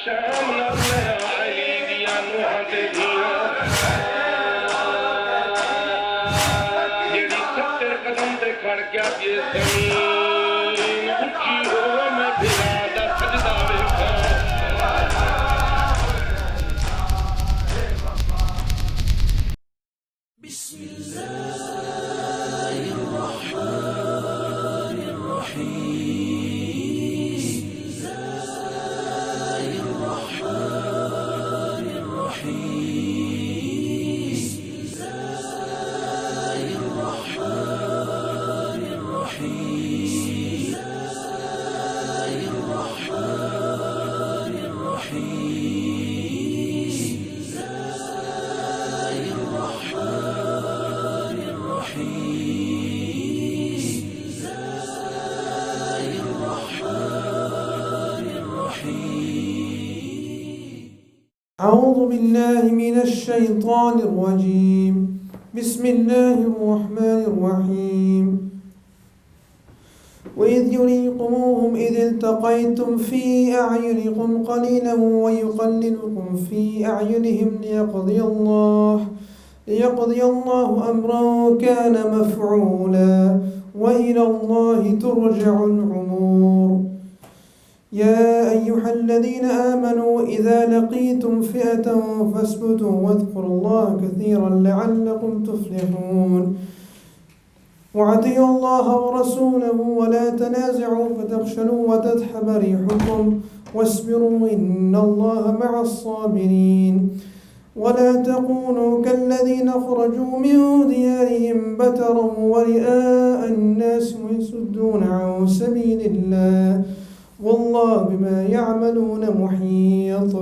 شام نال لیا علی دیا نوحاں تے دھیاں جیڑی 70 قدم تے کھڑ گیا جے زمین اٹھی ہو میں بھرا دا سجدہ ویکھاں بسم اللہ الرحمن الرحیم بسم اللہ الرحمن الرحیم بسم اللہ الرحمن الرحیم بسم اللہ الرحمن الرحیم بسم اللہ الرحمن الرحیم أعوذ بالله من الشيطان الرجيم بسم الله الرحمن الرحيم وإذ يريكموهم إذ التقيتم في أعينكم قليلا ويقللكم في أعينهم ليقضي الله أمرا كان مفعولا وإلى الله ترجع الأمور يا أيها الذين آمنوا إذا لقيتم فئة فاثبتوا واذكروا الله كثيرا لعلكم تفلحون وأطيعوا الله ورسوله ولا تنازعوا فتفشلوا وتذهب ريحكم واصبروا إن الله مع الصابرين ولا تكونوا كالذين خرجوا من ديارهم بترا ورئاء الناس ويصدون عن سبيل الله والله بما يعملون محيط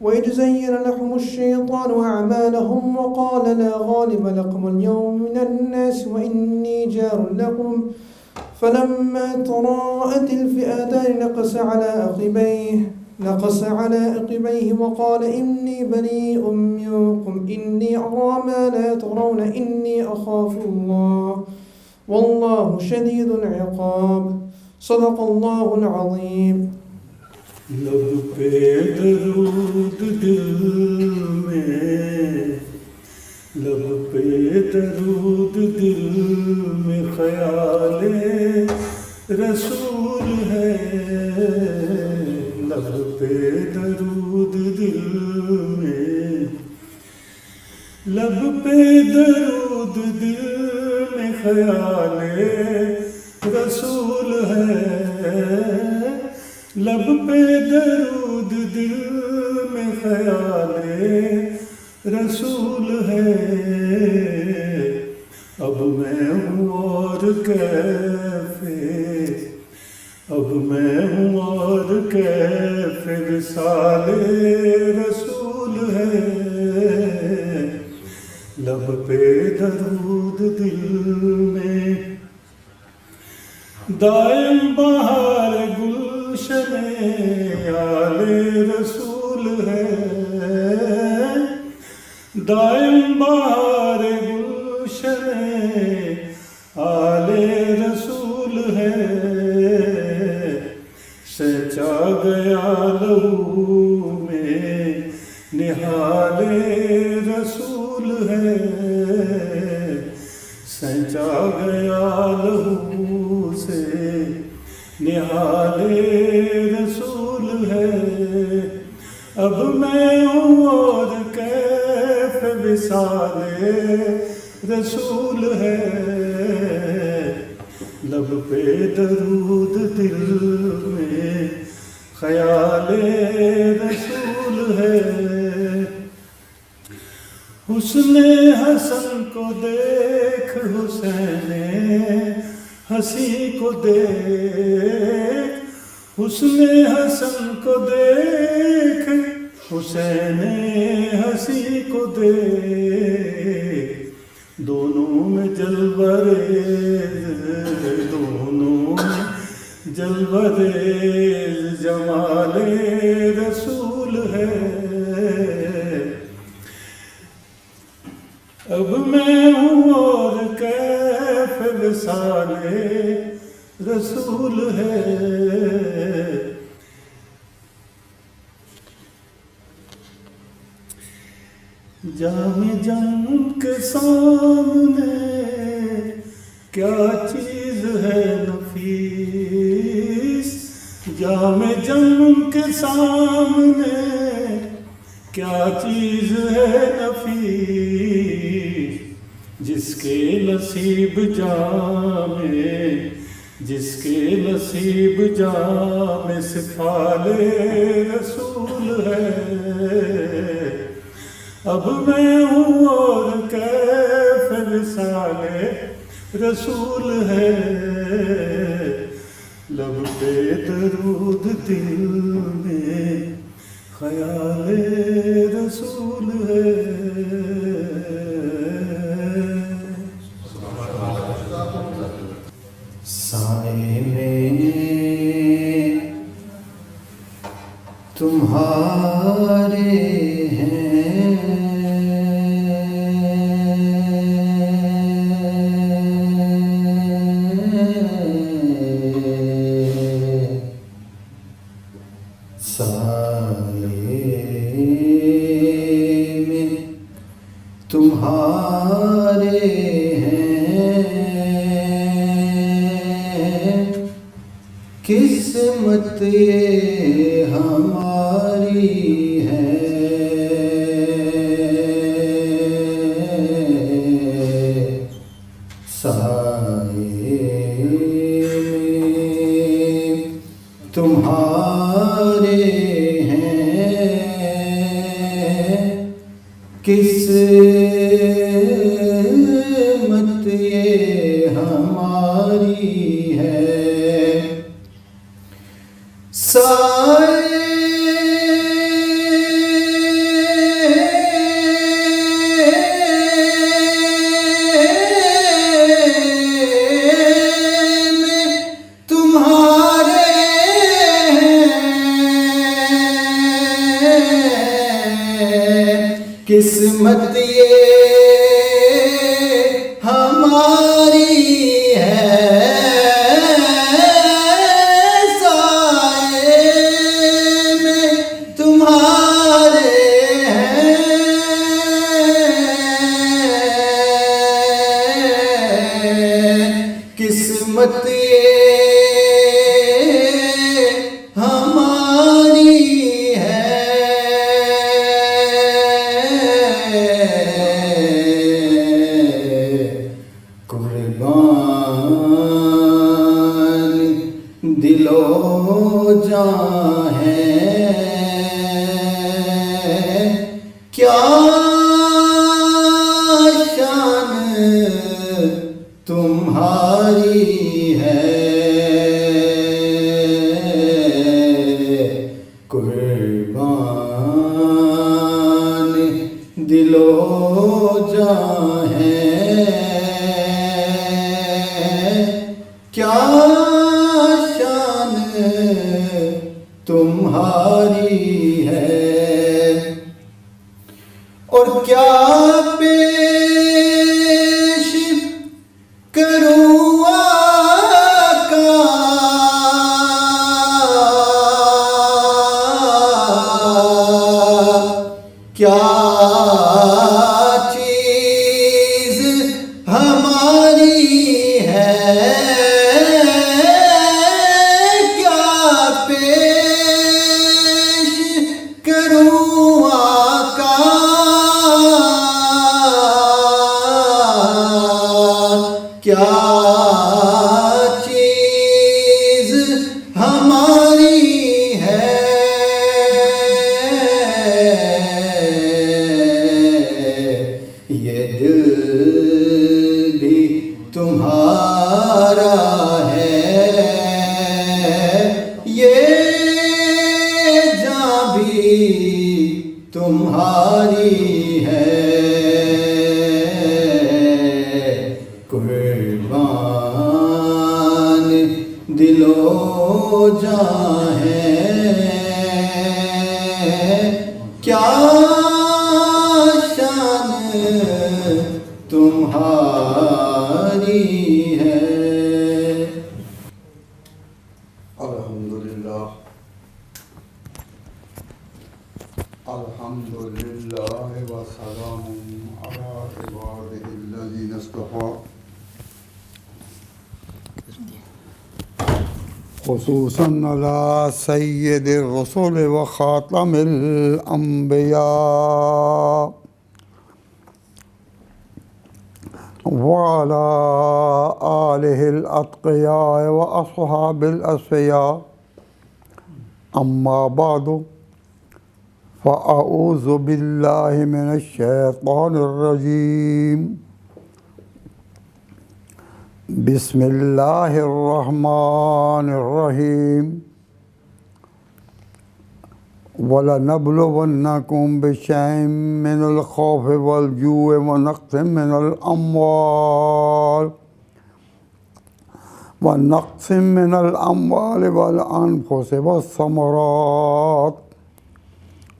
وإذ زين لهم الشيطان أعمالهم وقال لا غالب لكم اليوم من الناس وإني جار لكم فلما تراءت الفئتان نقص على عقبيه وقال إني بريء منكم إني أرى ما لا ترون إني أخاف الله والله شديد العقاب صدق الله العظيم لب پہ درود دل میں لب پہ درود دل میں خیال رسول ہے لب پہ درود دل میں لب پہ درود دل میں خیال رسول ہے لب پہ درود دل میں خیال رسول ہے اب میں ہوں اور کیف وصال رسول ہے لب پہ درود دل میں دائم بہار گلشن آل رسول ہے دائم بہار گلشن آل رسول ہے سچا گیا لہو میں نہال رسول ہے سچا گیا لہو سے نہال رسول ہے اب میں ہوں اور کیف وصال رسول ہے لب پہ درود دل میں خیال رسول ہے حسن حسن کو دیکھ حسین ہنسی کو دیکھ حسن حسن کو دیکھ حسین ہنسی کو دیکھ دونوں میں جلوریز جمال رسول ہے اب میں ہوں اور کیف وصال رسول ہے جام جم کے سامنے کیا چیز ہے نفیس، جام جم کے سامنے کیا چیز ہے نفیس، جس کے نصیب جام، جس کے نصیب جام سفال رسول ہے۔ اب میں ہوں اور کیف وصال رسول ہے، لب پہ درود دل میں خیال رسول ہے۔ سائے میں تمہارے ہیں، سائے میں تمہارے قسمت یہ ہماری ہے، سائے میں تمہارے ہیں، قسمت یہ ہماری ہے، سائے میں تمہارے ہیں، قسمت یہ ہماری ہے، قسمت یہ ہماری ہے، قربان دل و جاں ہے، کیا شان تمہاری ہے، قربان دل و جاں ہے، کیا شان تمہاری ہے، اور کیا پیش کروں آقا، کیا چیز ہماری ہے، کیا پیش کروں آقا، کیا چیز ہماری ہے، یہ دل بھی تمہارا ہے، یہ جاں بھی تمہاری ہے، قربان دل و جاں ہے، کیا شان تمہاری ہے۔ الحمدللہ الحمد لله وسلام على عباده الذين اصطفى خصوصا على سيد الرسل وخاتم الأنبياء وعلى آله الأتقياء وأصحاب الأصفياء أما بعد فأعوذ بالله من الشيطان الرجيم بسم الله الرحمن الرحيم وَلَنَبْلُوَنَّكُمْ بِشَيْءٍ مِّنَ الْخَوْفِ وَالْجُوعِ وَنَقْصٍ مِّنَ الْأَمْوَالِ وَالْأَنفُسِ وَالثَّمَرَاتِ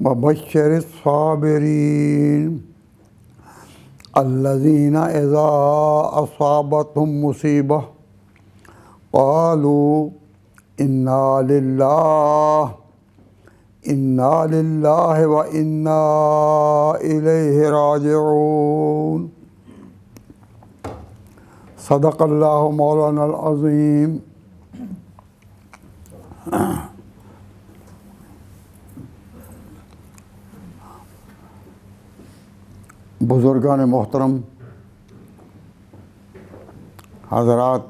وَبَشِّرِ الصَّابِرِينَ الَّذِينَ إِذَا أَصَابَتْهُم مُّصِيبَةٌ قَالُوا إِنَّا لِلَّهِ وَإِنَّا إِلَيْهِ راجعون صدق اللہ مولانا العظیم۔ بزرگان محترم، حضرات،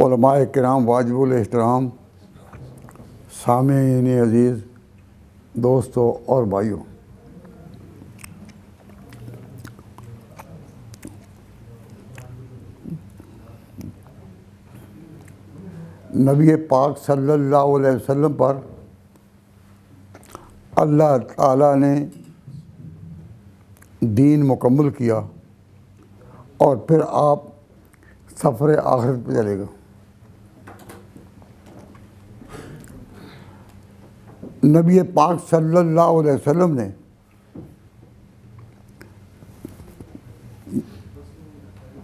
علماء کرام واجب الاحترام، سامعین عزیز، دوستو اور بھائیوں، نبی پاک صلی اللہ علیہ وسلم پر اللہ تعالیٰ نے دین مکمل کیا اور پھر آپ سفر آخرت پہ چلے گئے۔ نبی پاک صلی اللہ علیہ وسلم نے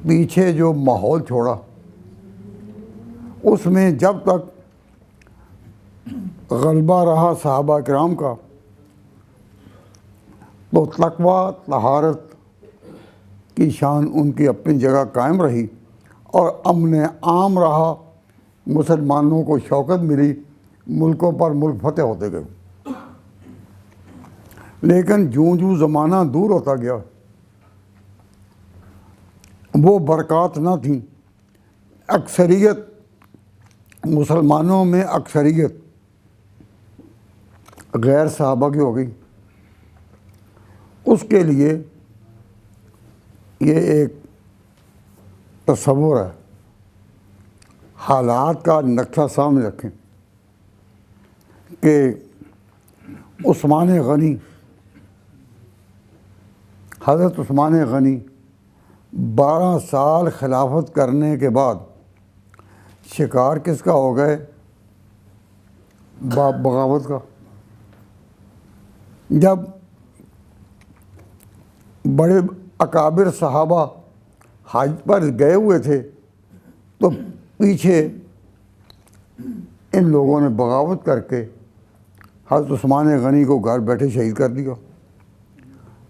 پیچھے جو ماحول چھوڑا، اس میں جب تک غلبہ رہا صحابہ کرام کا تو تقویٰ، طہارت کی شان ان کی اپنی جگہ قائم رہی اور امن عام رہا، مسلمانوں کو شوکت ملی، ملکوں پر ملک فتح ہوتے گئے۔ لیکن جوں زمانہ دور ہوتا گیا وہ برکات نہ تھیں، اکثریت مسلمانوں میں اکثریت غیر صحابہ کی ہو گئی۔ اس کے لیے یہ ایک تصور ہے، حالات کا نقشہ سامنے رکھیں کہ عثمان غنی، حضرت عثمان غنی 12 سال خلافت کرنے کے بعد شکار کس کا ہو گئے؟ بغاوت کا۔ جب بڑے اکابر صحابہ حج پر گئے ہوئے تھے تو پیچھے ان لوگوں نے بغاوت کر کے حضرت عثمان غنی کو گھر بیٹھے شہید کر دیا۔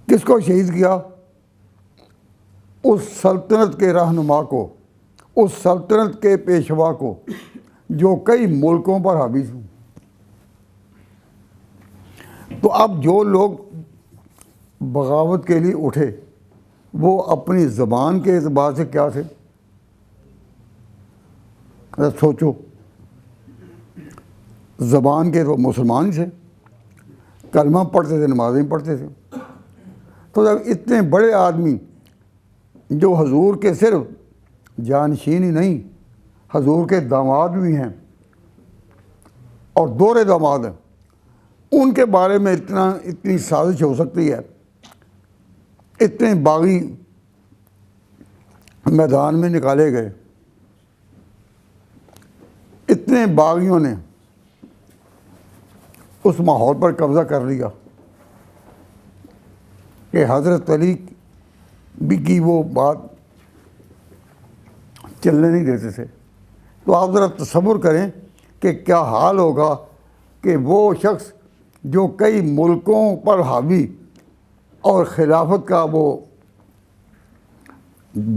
کس کو شہید کیا؟ اس سلطنت کے رہنما کو، اس سلطنت کے پیشوا کو جو کئی ملکوں پر حاوی ہوں۔ تو اب جو لوگ بغاوت کے لیے اٹھے وہ اپنی زبان کے اعتبار سے کیا تھے؟ سوچو، زبان کے تو مسلمان تھے، کلمہ پڑھتے تھے، نمازیں پڑھتے تھے۔ تو جب اتنے بڑے آدمی جو حضور کے صرف جانشین ہی نہیں، حضور کے داماد بھی ہیں اور دورے داماد ہیں، ان کے بارے میں اتنی سازش ہو سکتی ہے، اتنے باغی میدان میں نکالے گئے، اتنے باغیوں نے اس ماحول پر قبضہ کر لیا کہ حضرت علی بھی کی وہ بات چلنے نہیں دیتے تھے۔ تو آپ ذرا تصور کریں کہ کیا حال ہوگا کہ وہ شخص جو کئی ملکوں پر حاوی اور خلافت کا وہ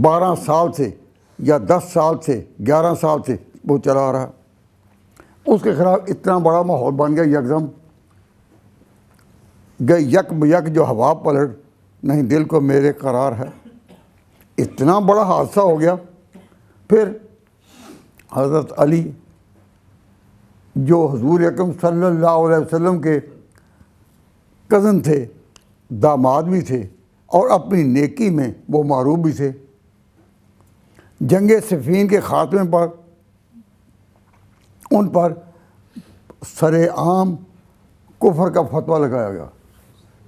12 سال سے یا 10 سال سے 11 سال سے وہ چلا رہا، اس کے خلاف اتنا بڑا ماحول بن گیا یکدم گئے یک بیک جو ہوا پلٹ نہیں دل کو میرے قرار ہے، اتنا بڑا حادثہ ہو گیا۔ پھر حضرت علی جو حضور اکرم صلی اللہ علیہ وسلم کے کزن تھے، داماد بھی تھے اور اپنی نیکی میں وہ معروف بھی تھے، جنگ صفین کے خاتمے پر ان پر سر عام کفر کا فتویٰ لگایا گیا،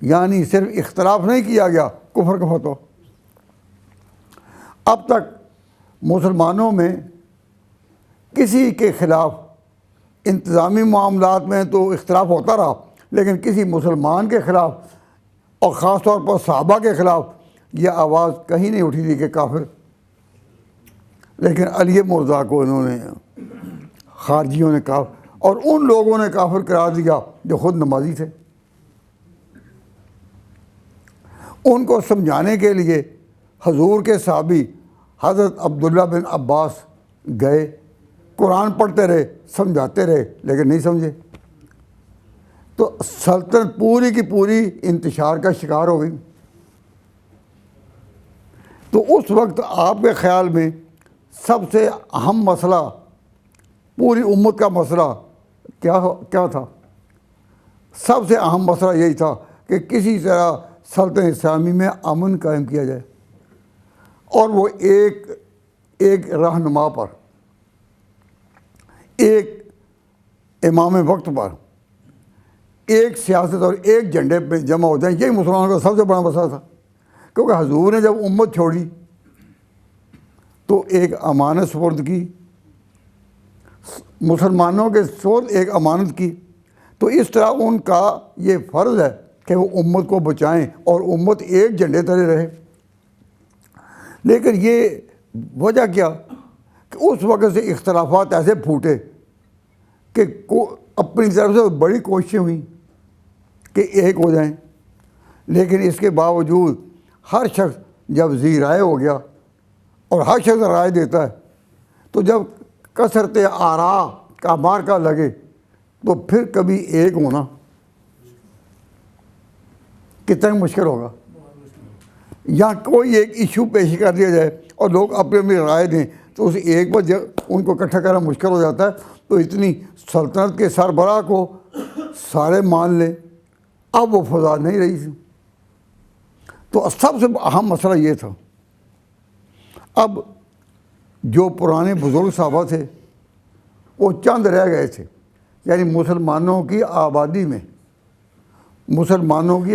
یعنی صرف اختلاف نہیں کیا گیا، کفر کا فتویٰ۔ اب تک مسلمانوں میں کسی کے خلاف انتظامی معاملات میں تو اختلاف ہوتا رہا، لیکن کسی مسلمان کے خلاف اور خاص طور پر صحابہ کے خلاف یہ آواز کہیں نہیں اٹھی تھی کہ کافر، لیکن علی مرزا کو انہوں نے خارجیوں نے کافر اور ان لوگوں نے کافر قرار دیا جو خود نمازی تھے۔ ان کو سمجھانے کے لیے حضور کے صحابی حضرت عبداللہ بن عباس گئے، قرآن پڑھتے رہے، سمجھاتے رہے، لیکن نہیں سمجھے، تو سلطنت پوری کی پوری انتشار کا شکار ہو گئی۔ تو اس وقت آپ کے خیال میں سب سے اہم مسئلہ، پوری امت کا مسئلہ کیا تھا؟ سب سے اہم مسئلہ یہی تھا کہ کسی طرح سلطنت اسلامی میں امن قائم کیا جائے، اور وہ ایک رہنما پر، ایک امام وقت پر، ایک سیاست اور ایک جھنڈے پہ جمع ہو جائیں، یہی مسلمانوں کا سب سے بڑا مسئلہ تھا۔ کیونکہ حضور نے جب امت چھوڑی تو ایک امانت سپرد کی، مسلمانوں کے سپرد ایک امانت کی، تو اس طرح ان کا یہ فرض ہے کہ وہ امت کو بچائیں اور امت ایک جھنڈے تلے رہے۔ لیکن یہ وجہ کیا کہ اس وقت سے اختلافات ایسے پھوٹے کہ اپنی طرف سے بڑی کوششیں ہوئیں کہ ایک ہو جائیں، لیکن اس کے باوجود ہر شخص جب ذی رائے ہو گیا اور ہر شخص رائے دیتا ہے، تو جب کثرت آراء کا مارکا لگے تو پھر کبھی ایک ہونا کتنا مشکل ہوگا۔ یا کوئی ایک ایشو پیش کر دیا جائے اور لوگ اپنی اپنی رائے دیں تو اس ایک پر جب ان کو اکٹھا کرنا مشکل ہو جاتا ہے، تو اتنی سلطنت کے سربراہ کو سارے مان لیں، اب وہ فضا نہیں رہی تھی۔ تو سب سے اہم مسئلہ یہ تھا۔ اب جو پرانے بزرگ صحابہ تھے وہ چند رہ گئے تھے، یعنی مسلمانوں کی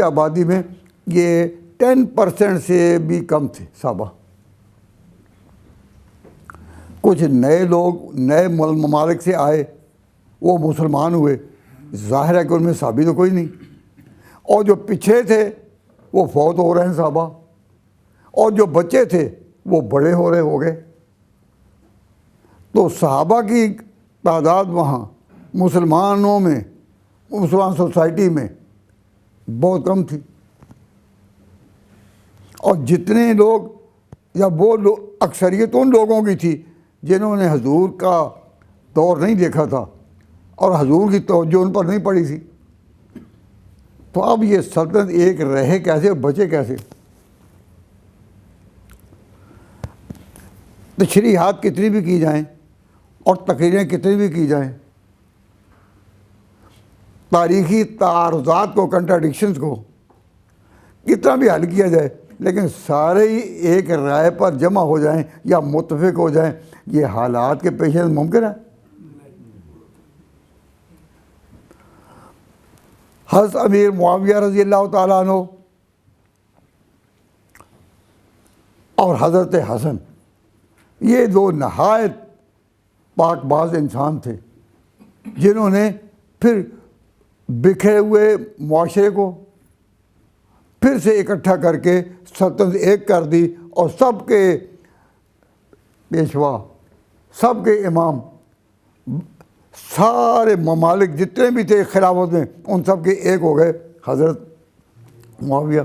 آبادی میں یہ 10% سے بھی کم تھے صحابہ۔ کچھ نئے لوگ نئے ممالک سے آئے، وہ مسلمان ہوئے، ظاہر ہے کہ ان میں صحابی تو کوئی نہیں، اور جو پیچھے تھے وہ فوت ہو رہے ہیں صحابہ، اور جو بچے تھے وہ بڑے ہو گئے۔ تو صحابہ کی تعداد وہاں مسلمانوں میں، مسلمان سوسائٹی میں بہت کم تھی، اور جتنے لوگ یا وہ اکثریت ان لوگوں کی تھی جنہوں نے حضور کا دور نہیں دیکھا تھا اور حضور کی توجہ ان پر نہیں پڑی تھی۔ تو اب یہ سلطنت ایک رہے کیسے، بچے کیسے؟ تشریحات کتنی بھی کی جائیں اور تقریریں کتنی بھی کی جائیں، تاریخی تعارضات کو، کنٹراڈکشنز کو کتنا بھی حل کیا جائے، لیکن سارے ہی ایک رائے پر جمع ہو جائیں یا متفق ہو جائیں، یہ حالات کے پیش نظر ممکن ہے؟ حضرت امیر معاویہ رضی اللہ تعالیٰ عنہ اور حضرت حسن، یہ دو نہایت پاک باز انسان تھے جنہوں نے پھر بکھرے ہوئے معاشرے کو پھر سے اکٹھا کر کے سلطنت ایک کر دی، اور سب کے پیشوا، سب کے امام، سارے ممالک جتنے بھی تھے خلافت میں ان سب کے ایک ہو گئے حضرت معاویہ۔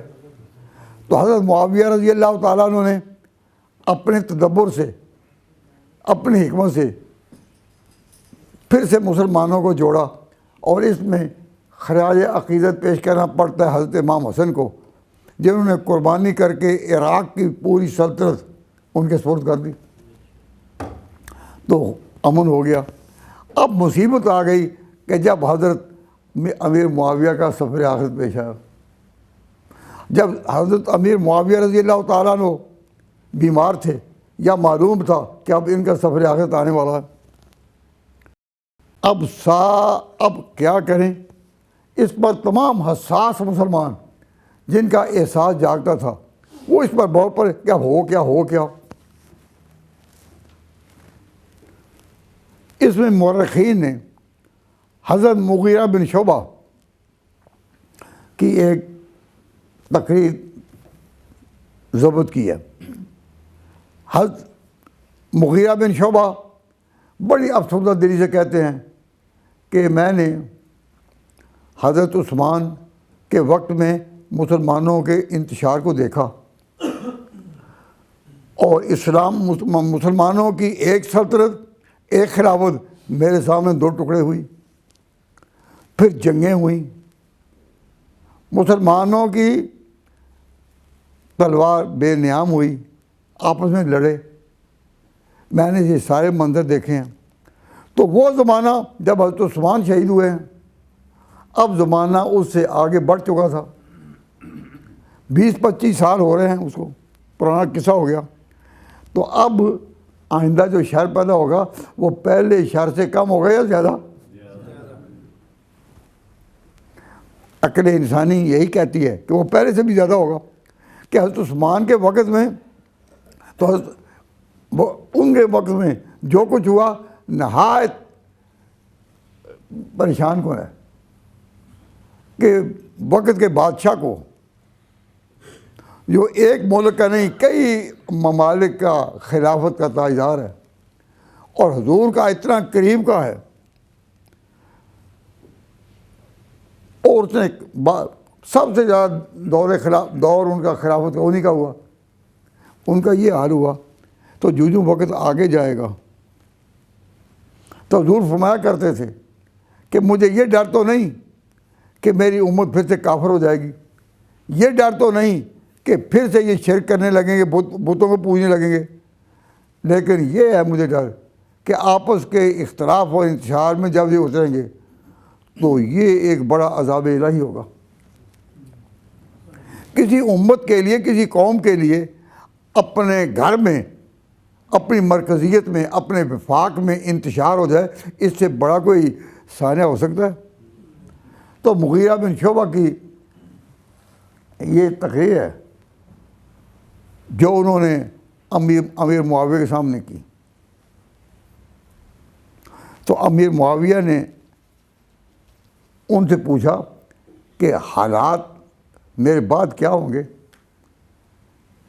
تو حضرت معاویہ رضی اللہ تعالیٰ عنہ نے اپنے تدبر سے، اپنی حکمت سے پھر سے مسلمانوں کو جوڑا، اور اس میں خراج عقیدت پیش کرنا پڑتا ہے حضرت امام حسن کو، جنہوں نے قربانی کر کے عراق کی پوری سلطنت ان کے سپرد کر دی۔ تو امن ہو گیا۔ اب مصیبت آ گئی کہ جب حضرت امیر معاویہ کا سفر آخرت پیش آیا، جب حضرت امیر معاویہ رضی اللہ تعالیٰ عنہ بیمار تھے یا معلوم تھا کہ اب ان کا سفر آخرت آنے والا ہے، اب کیا کریں؟ اس پر تمام حساس مسلمان جن کا احساس جاگتا تھا وہ اس پر بہت پڑے کہ اب ہو کیا۔ اس میں مورخین نے حضرت مغیرہ بن شعبہ کی ایک تقریر ضبط کی ہے۔ حضرت مغیرہ بن شعبہ بڑی افسردہ دلی سے کہتے ہیں کہ میں نے حضرت عثمان کے وقت میں مسلمانوں کے انتشار کو دیکھا، اور مسلمانوں کی ایک سلطنت، ایک خلافت میرے سامنے دو ٹکڑے ہوئی، پھر جنگیں ہوئیں، مسلمانوں کی تلوار بے نیام ہوئی، آپس میں لڑے، میں نے یہ سارے منظر دیکھے ہیں۔ تو وہ زمانہ جب حضرت عثمان شہید ہوئے ہیں، اب زمانہ اس سے آگے بڑھ چکا تھا، 20-25 سال ہو رہے ہیں اس کو، پرانا قصہ ہو گیا۔ تو اب آئندہ جو شر پیدا ہوگا وہ پہلے شر سے کم ہوگا یا زیادہ؟ عقل انسانی یہی کہتی ہے کہ وہ پہلے سے بھی زیادہ ہوگا، کہ حضرت عثمان کے وقت میں تو ان کے وقت میں جو کچھ ہوا نہایت پریشان کن ہے کہ وقت کے بادشاہ کو، جو ایک ملک کا نہیں کئی ممالک کا خلافت کا تاجدار ہے اور حضور کا اتنا قریب کا ہے، اور اس نے سب سے زیادہ دور ان کا خلافت کا انہی کا ہوا، ان کا یہ حال ہوا۔ تو جو وقت آگے جائے گا تو حضور فرمایا کرتے تھے کہ مجھے یہ ڈر تو نہیں کہ میری امت پھر سے کافر ہو جائے گی، یہ ڈر تو نہیں کہ پھر سے یہ شرک کرنے لگیں گے، بتوں کو پوجنے لگیں گے، لیکن یہ ہے مجھے ڈر کہ آپس کے اختلاف اور انتشار میں جب یہ اتریں گے تو یہ ایک بڑا عذاب الہی ہوگا۔ کسی امت کے لیے، کسی قوم کے لیے اپنے گھر میں، اپنی مرکزیت میں، اپنے وفاق میں انتشار ہو جائے، اس سے بڑا کوئی سانحہ ہو سکتا ہے؟ تو مغیرہ بن شعبہ کی یہ تقریر ہے جو انہوں نے امیر معاویہ کے سامنے کی۔ تو امیر معاویہ نے ان سے پوچھا کہ حالات میرے بعد کیا ہوں گے،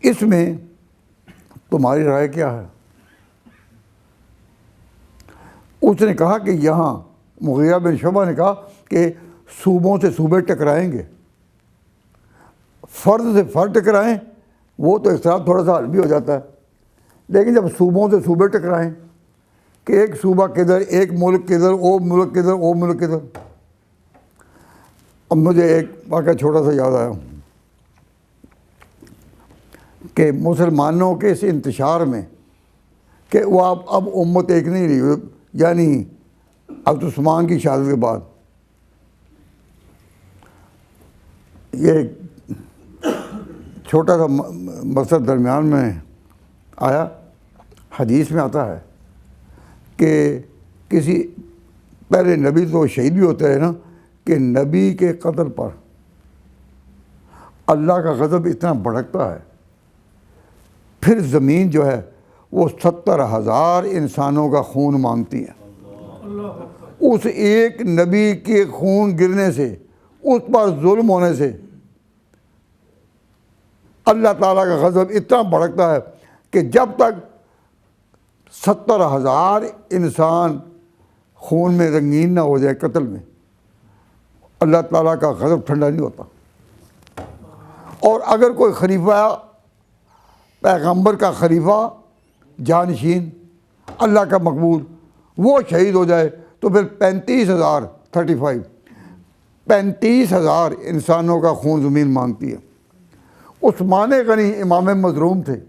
اس میں تمہاری رائے کیا ہے؟ اس نے کہا کہ یہاں مغیرہ بن شعبہ نے کہا کہ صوبوں سے صوبے ٹکرائیں گے، فرد سے فرد ٹکرائیں وہ تو اختلاف تھوڑا سا حل بھی ہو جاتا ہے، لیکن جب صوبوں سے صوبے ٹکرائیں کہ ایک صوبہ کدھر، ایک ملک کدھر، وہ ملک کدھر، وہ ملک کدھر۔ اب مجھے ایک واقعہ چھوٹا سا یاد آیا کہ مسلمانوں کے اس انتشار میں کہ وہ اب امت ایک نہیں رہی، یعنی حضرت عثمان کی شہادت کے بعد یہ چھوٹا سا مسئلہ درمیان میں آیا۔ حدیث میں آتا ہے کہ کسی پہلے نبی تو شہید بھی ہوتے ہیں نا، کہ نبی کے قتل پر اللہ کا غضب اتنا بھڑکتا ہے، پھر زمین جو ہے وہ 70,000 انسانوں کا خون مانگتی ہے۔ اس ایک نبی کے خون گرنے سے، اس پر ظلم ہونے سے اللہ تعالیٰ کا غضب اتنا بھڑکتا ہے کہ جب تک 70,000 انسان خون میں رنگین نہ ہو جائے قتل میں، اللہ تعالیٰ کا غضب ٹھنڈا نہیں ہوتا۔ اور اگر کوئی خلیفہ، پیغمبر کا خلیفہ، جانشین، اللہ کا مقبول، وہ شہید ہو جائے تو پھر 35,000 انسانوں کا خون زمین مانگتی ہے۔ عثمان غنی امام مظلوم تھے،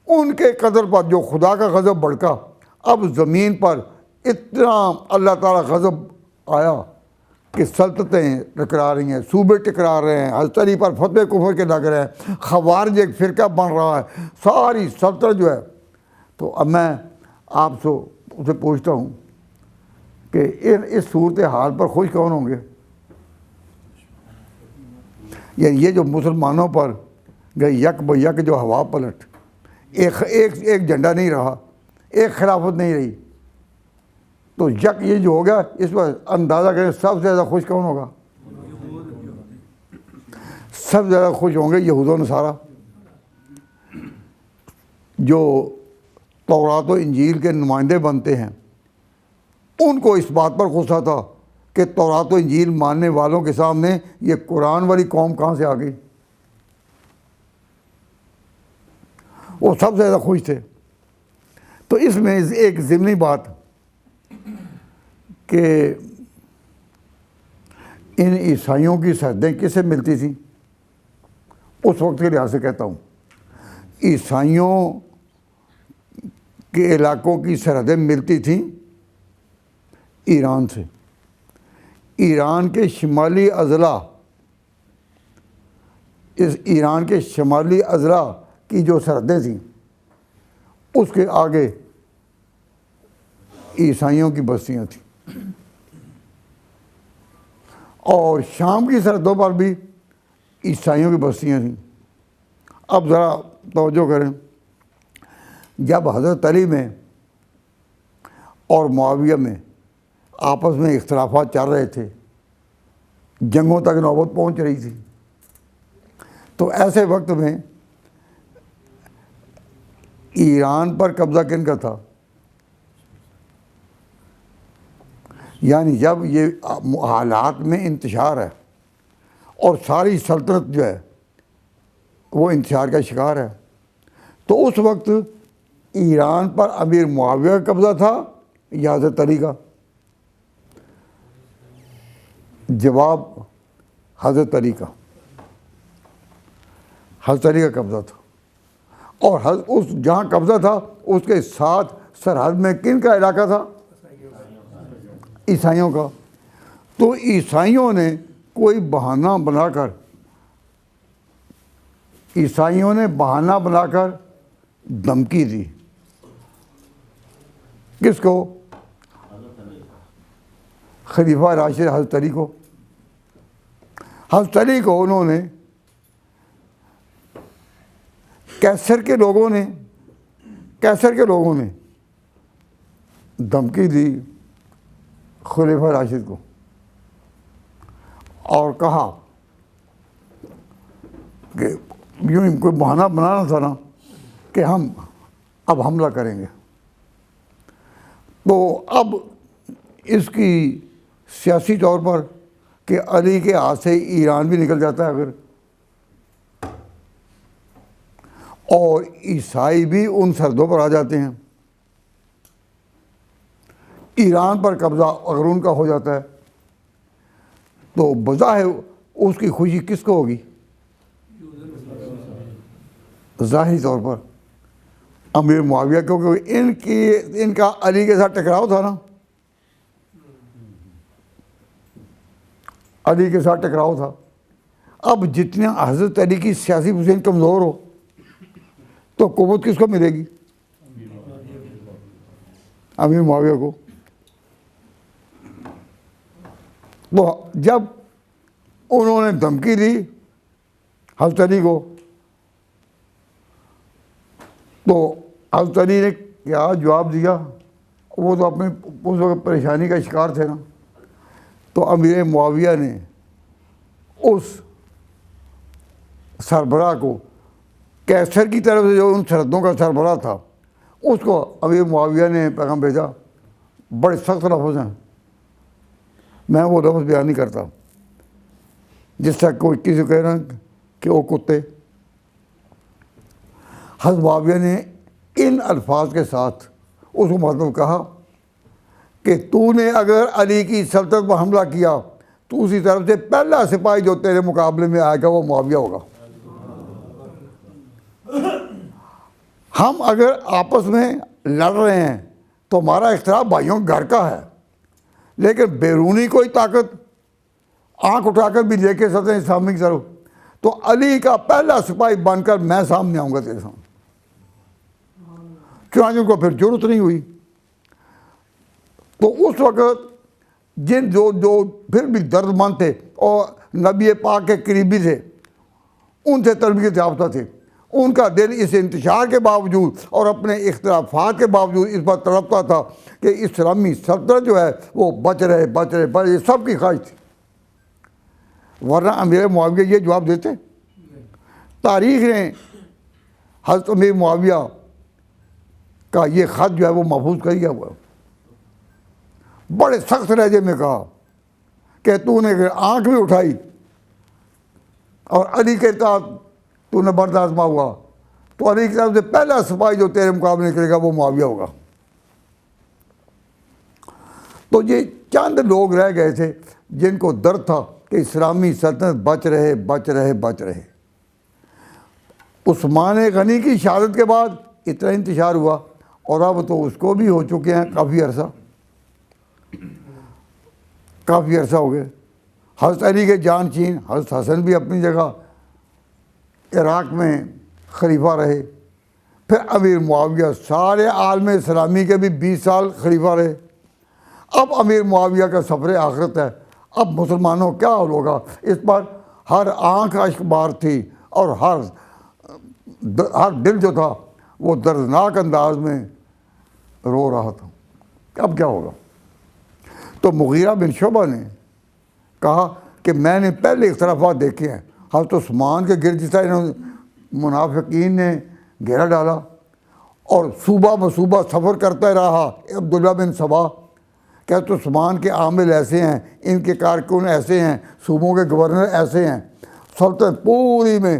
ان کے قدر پر جو خدا کا غضب بھڑکا، اب زمین پر اتنا اللہ تعالیٰ غضب آیا کہ سلطنتیں ٹکرا رہی ہیں، صوبے ٹکرا رہے ہیں، حضرت علی پر فتوے کفر کے لگ رہے ہیں، خوارج ایک فرقہ بن رہا ہے، ساری سلطنت جو ہے۔ تو اب میں آپ سے پوچھتا ہوں کہ اس صورتحال پر خوش کون ہوں گے؟ یعنی یہ جو مسلمانوں پر گئی یک بہ یک جو ہوا پلٹ، ایک جھنڈا نہیں رہا، ایک خلافت نہیں رہی، تو یک یہ جو ہو گیا، اس پر اندازہ کریں سب سے زیادہ خوش کون ہوگا؟ سب سے زیادہ خوش ہوں گے یہود و نصارہ، جو تورات و انجیل کے نمائندے بنتے ہیں۔ ان کو اس بات پر غصہ تھا کہ تورات و انجیل ماننے والوں کے سامنے یہ قرآن والی قوم کہاں سے آ گئی؟ وہ سب سے زیادہ خوش تھے۔ تو اس میں ایک ضمنی بات کہ ان عیسائیوں کی سرحدیں کس سے ملتی تھیں؟ اس وقت کے لحاظ سے کہتا ہوں، عیسائیوں کے علاقوں کی سرحدیں ملتی تھیں ایران سے۔ ایران کے شمالی اضلاع، اس ایران کے شمالی اضلاع کی جو سرحدیں تھیں، اس کے آگے عیسائیوں کی بستیاں تھیں، اور شام کی سرحدوں پر بھی عیسائیوں کی بستیاں تھیں۔ اب ذرا توجہ کریں، جب حضرت علی میں اور معاویہ میں آپس میں اختلافات چل رہے تھے، جنگوں تک نوبت پہنچ رہی تھی، تو ایسے وقت میں ایران پر قبضہ کن کا تھا؟ یعنی جب یہ حالات میں انتشار ہے اور ساری سلطنت جو ہے وہ انتشار کا شکار ہے، تو اس وقت ایران پر امیر معاویہ کا قبضہ تھا یا حضرت علی کا؟ جواب حضرت علی کا، حضرت علی کا قبضہ تھا۔ اور اس جہاں قبضہ تھا اس کے ساتھ سرحد میں کن کا علاقہ تھا؟ عیسائیوں کا۔ تو عیسائیوں نے کوئی بہانہ بنا کر دھمکی دی، کس کو؟ خلیفہ راشد حضرت علی کو۔ حضرت علی کو انہوں نے کیسر کے لوگوں نے دھمکی دی خلیفہ راشد کو، اور کہا کہ یوں کوئی بہانہ بنانا تھا نا کہ ہم اب حملہ کریں گے۔ تو اب اس کی سیاسی طور پر کہ علی کے ہاتھ سے ایران بھی نکل جاتا ہے اگر، اور عیسائی بھی ان سرحدوں پر آ جاتے ہیں، ایران پر قبضہ اگر ان کا ہو جاتا ہے، تو بظاہر اس کی خوشی کس کو ہوگی؟ ظاہری طور پر امیر معاویہ کو، کیونکہ ان کا علی کے ساتھ ٹکراؤ تھا نا، علی کے ساتھ ٹکراؤ تھا۔ اب جتنا حضرت علی کی سیاسی پوزیشن کمزور ہو تو قوت کس کو ملے گی؟ امیر معاویہ کو۔ تو جب انہوں نے دھمکی دی حضرت علی کو، تو حضرت علی نے کیا جواب دیا؟ وہ تو اپنی اس وقت پریشانی کا شکار تھے نا۔ تو امیر معاویہ نے اس سربراہ کو، کیسر کی طرف سے جو ان سرحدوں کا سربراہ تھا، اس کو امیر معاویہ نے پیغام بھیجا بڑے سخت لفظ ہیں، میں وہ لفظ بیان نہیں کرتا جس طرح کوئی کسی کہہ رہا کہ وہ کتے۔ حضرت معاویہ نے ان الفاظ کے ساتھ اس کو مطلب کہا کہ تو نے اگر علی کی سلطنت پر حملہ کیا تو اسی طرف سے پہلا سپاہی جو تیرے مقابلے میں آئے گا وہ معاویہ ہوگا۔ ہم اگر آپس میں لڑ رہے ہیں تو ہمارا اختلاف بھائیوں گھر کا ہے، لیکن بیرونی کوئی طاقت آنکھ اٹھا کر بھی لے کے سطح سامنے کی طرف، تو علی کا پہلا سپاہی بن کر میں سامنے آؤں گا تیرے سامنے۔ چنانچہ ان کو پھر ضرورت نہیں ہوئی۔ تو اس وقت جن جو پھر بھی درد مند تھے اور نبی پاک کے قریبی تھے، ان سے تربیت یافتہ تھے، ان کا دل اس انتشار کے باوجود اور اپنے اختلافات کے باوجود اس پر تڑپتا تھا کہ اسلامی سلطنت جو ہے وہ بچ رہے، سب کی خواہش تھی۔ ورنہ امیر معاویہ یہ جواب دیتے؟ تاریخ نے حضرت امیر معاویہ کا یہ خط جو ہے وہ محفوظ کر دیا ہوا ہے۔ بڑے سخت لہجے میں کہا کہ تو نے اگر آنکھ بھی اٹھائی اور علی کے ساتھ تو نے برد آزما ہوا تو علی کی طرف سے پہلا سپاہی جو تیرے مقابلے نکلے گا وہ معاویہ ہوگا۔ تو یہ چند لوگ رہ گئے تھے جن کو درد تھا کہ اسلامی سلطنت بچ رہے۔ عثمان غنی کی شہادت کے بعد اتنا انتشار ہوا، اور اب تو اس کو بھی ہو چکے ہیں کافی عرصہ ہو گئے۔ حضرت علی کے جانشین حضرت حسن بھی اپنی جگہ عراق میں خلیفہ رہے، پھر امیر معاویہ سارے عالم اسلامی کے بھی 20 سال خلیفہ رہے۔ اب امیر معاویہ کا سفر آخرت ہے، اب مسلمانوں کیا حال ہوگا؟ اس پر ہر آنکھ اشک بار تھی اور ہر دل جو تھا وہ دردناک انداز میں رو رہا تھا، اب کیا ہوگا؟ تو مغیرہ بن شعبہ نے کہا کہ میں نے پہلے اختلافات دیکھے ہیں، حضرت عثمان کے گرد جس طرح انہوں نے منافقین نے گھیرا ڈالا اور صوبہ بصوبہ سفر کرتا رہا عبداللہ بن سبا کہ حضرت عثمان کے عامل ایسے ہیں، ان کے کارکن ایسے ہیں، صوبوں کے گورنر ایسے ہیں، سلطنت پوری میں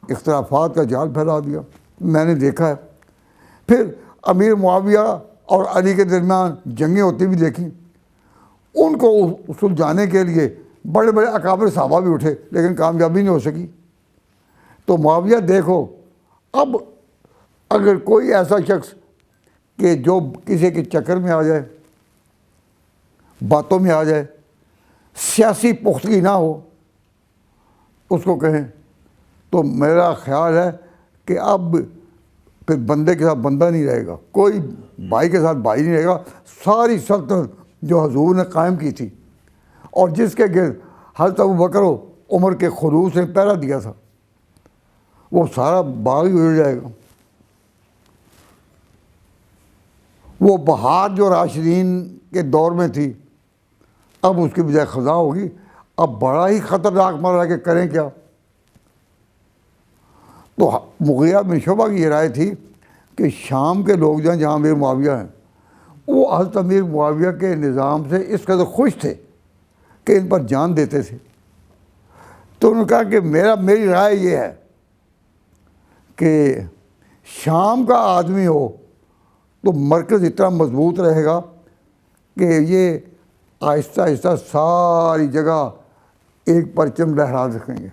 اختلافات کا جال پھیلا دیا، میں نے دیکھا ہے۔ پھر امیر معاویہ اور علی کے درمیان جنگیں ہوتی بھی دیکھیں، ان کو سلجھانے کے لیے بڑے بڑے اکابر صحابہ بھی اٹھے لیکن کامیابی نہیں ہو سکی۔ تو معاویہ دیکھو، اب اگر کوئی ایسا شخص کہ جو کسی کے چکر میں آ جائے، باتوں میں آ جائے، سیاسی پختگی نہ ہو، اس کو کہیں تو میرا خیال ہے کہ اب پھر بندے کے ساتھ بندہ نہیں رہے گا، کوئی بھائی کے ساتھ بھائی نہیں رہے گا۔ ساری سلطنت جو حضور نے قائم کی تھی اور جس کے گرد حضرت ابوبکر و عمر کے خلوص نے پہرا دیا تھا، وہ سارا باغ ہی اجڑ جائے گا۔ وہ بہار جو راشدین کے دور میں تھی اب اس کی بجائے خزاں ہوگی۔ اب بڑا ہی خطرناک مرحلہ کہ کریں کیا۔ تو مغیرہ بن شعبہ کی یہ رائے تھی کہ شام کے لوگ جہاں امیر معاویہ ہیں، وہ حضرت امیر معاویہ کے نظام سے اس قدر خوش تھے کہ ان پر جان دیتے تھے۔ تو انہوں نے کہا کہ میری رائے یہ ہے کہ شام کا آدمی ہو تو مرکز اتنا مضبوط رہے گا کہ یہ آہستہ آہستہ ساری جگہ ایک پرچم لہرا سکیں گے،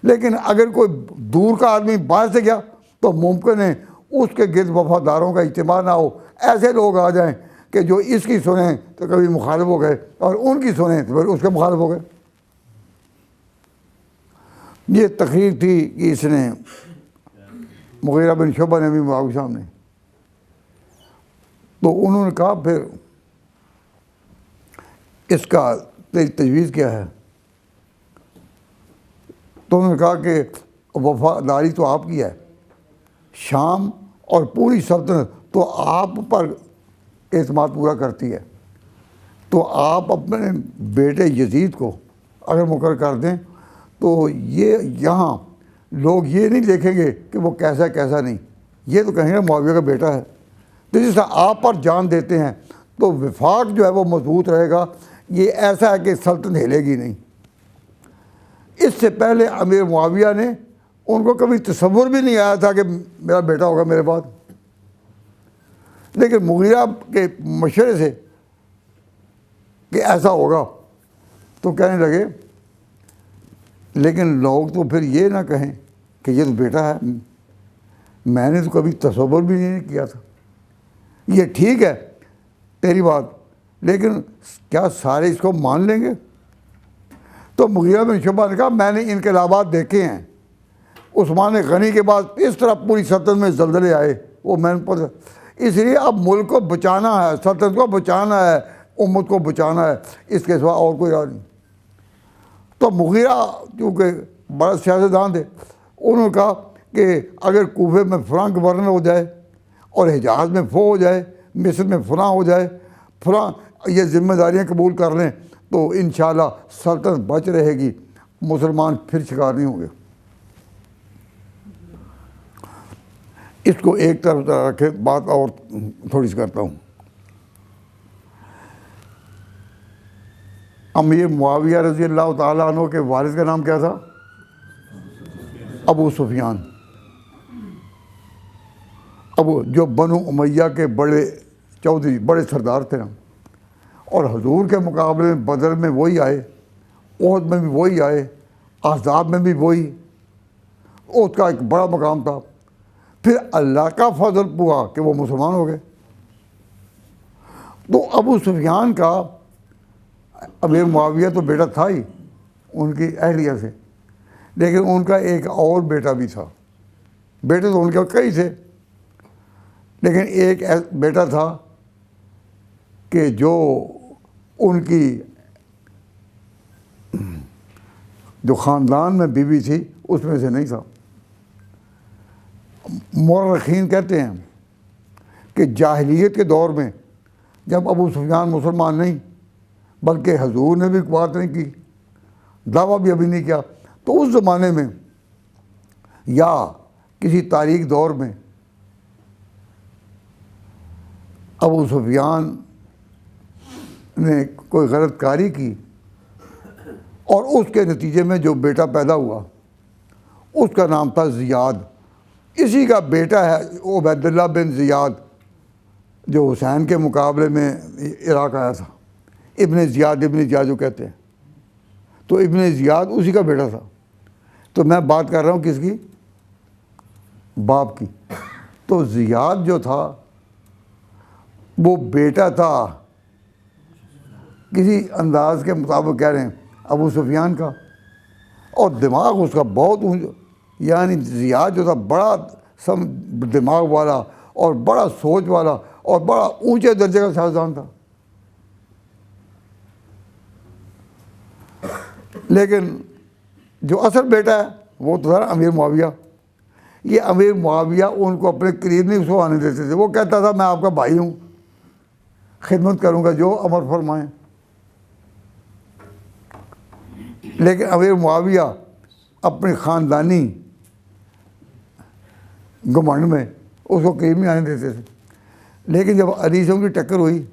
لیکن اگر کوئی دور کا آدمی باہر سے گیا تو ممکن ہے اس کے گرد وفاداروں کا اجتماع نہ ہو، ایسے لوگ آ جائیں کہ جو اس کی سنیں تو کبھی مخالف ہو گئے اور ان کی سنیں تو پھر اس کے مخالف ہو گئے۔ یہ تقریر تھی کہ اس نے مغیرہ بن شعبہ نے بھی معاویہ سامنے، تو انہوں نے کہا پھر اس کا تجویز کیا ہے؟ تو انہوں نے کہا کہ وفاداری تو آپ کی ہے، شام اور پوری سلطنت تو آپ پر اعتماد پورا کرتی ہے، تو آپ اپنے بیٹے یزید کو اگر مقرر کر دیں تو یہ یہاں لوگ یہ نہیں دیکھیں گے کہ وہ کیسا کیسا نہیں، یہ تو کہیں گے معاویہ کا بیٹا ہے۔ تو جس طرح آپ پر جان دیتے ہیں تو وفاق جو ہے وہ مضبوط رہے گا. یہ ایسا ہے کہ سلطنت ہلے گی نہیں. اس سے پہلے امیر معاویہ نے ان کو کبھی تصور بھی نہیں آیا تھا کہ میرا بیٹا ہوگا میرے بعد. لیکن مغیرہ کے مشورے سے کہ ایسا ہوگا تو کہنے لگے لیکن لوگ تو پھر یہ نہ کہیں کہ یہ تو بیٹا ہے, میں نے تو کبھی تصور بھی نہیں کیا تھا. یہ ٹھیک ہے تیری بات, لیکن کیا سارے اس کو مان لیں گے؟ تو مغیرہ بن شعبہ نے کہا میں نے انقلابات دیکھے ہیں, عثمان غنی کے بعد اس طرح پوری سلطنت میں زلزلے آئے, وہ میں نے پتہ, اس لیے اب ملک کو بچانا ہے, سلطنت کو بچانا ہے, امت کو بچانا ہے, اس کے سوا اور کوئی راہ نہیں. تو مغیرہ کیونکہ بڑا سیاستدان تھے, انہوں نے کہا کہ اگر کوفے میں فلاں گورنر ہو جائے اور حجاز میں فو ہو جائے, مصر میں فلاں ہو جائے, فلاں یہ ذمہ داریاں قبول کر لیں تو انشاءاللہ سلطنت بچ رہے گی, مسلمان پھر شکار نہیں ہوں گے. اس کو ایک طرف رکھے, بات اور تھوڑی سی کرتا ہوں. امیر معاویہ رضی اللہ تعالیٰ عنہ کے والد کا نام کیا تھا؟ ابو سفیان. ابو جو بنو امیہ کے بڑے چودھری, بڑے سردار تھے نا, اور حضور کے مقابلے میں بدر میں وہی آئے, احد میں بھی وہی آئے, احزاب میں بھی وہی, احد کا ایک بڑا مقام تھا. پھر اللہ کا فضل ہوا کہ وہ مسلمان ہو گئے. تو ابو سفیان کا امیر معاویہ تو بیٹا تھا ہی ان کی اہلیہ سے, لیکن ان کا ایک اور بیٹا بھی تھا. بیٹے تو ان کے کئی تھے, لیکن ایک بیٹا تھا کہ جو ان کی جو خاندان میں بیوی تھی اس میں سے نہیں تھا. مورخین کہتے ہیں کہ جاہلیت کے دور میں جب ابو سفیان مسلمان نہیں بلکہ حضور نے بھی بات نہیں کی, دعویٰ بھی ابھی نہیں کیا, تو اس زمانے میں یا کسی تاریخ دور میں ابو سفیان نے کوئی غلط کاری کی اور اس کے نتیجے میں جو بیٹا پیدا ہوا اس کا نام تھا زیاد. اسی کا بیٹا ہے عبید اللہ بن زیاد جو حسین کے مقابلے میں عراق آیا تھا. ابن زیاد جو کہتے ہیں, تو ابن زیاد اسی کا بیٹا تھا. تو میں بات کر رہا ہوں کس کی؟ باپ کی. تو زیاد جو تھا وہ بیٹا تھا کسی انداز کے مطابق کہہ رہے ہیں ابو سفیان کا, اور دماغ اس کا بہت اونچا, یعنی زیاد جو تھا بڑا دماغ والا اور بڑا سوچ والا اور بڑا اونچے درجے کا سیاستدان تھا. لیکن جو اصل بیٹا ہے وہ تو تھا امیر معاویہ. یہ امیر معاویہ ان کو اپنے قریب نہیں اس کو آنے دیتے تھے. وہ کہتا تھا میں آپ کا بھائی ہوں, خدمت کروں گا جو امر فرمائیں. لیکن امیر معاویہ اپنے خاندانی گھمنڈ میں اس کو قریب نہیں آنے دیتے تھے. لیکن جب علی سے ان کی ٹکر ہوئی,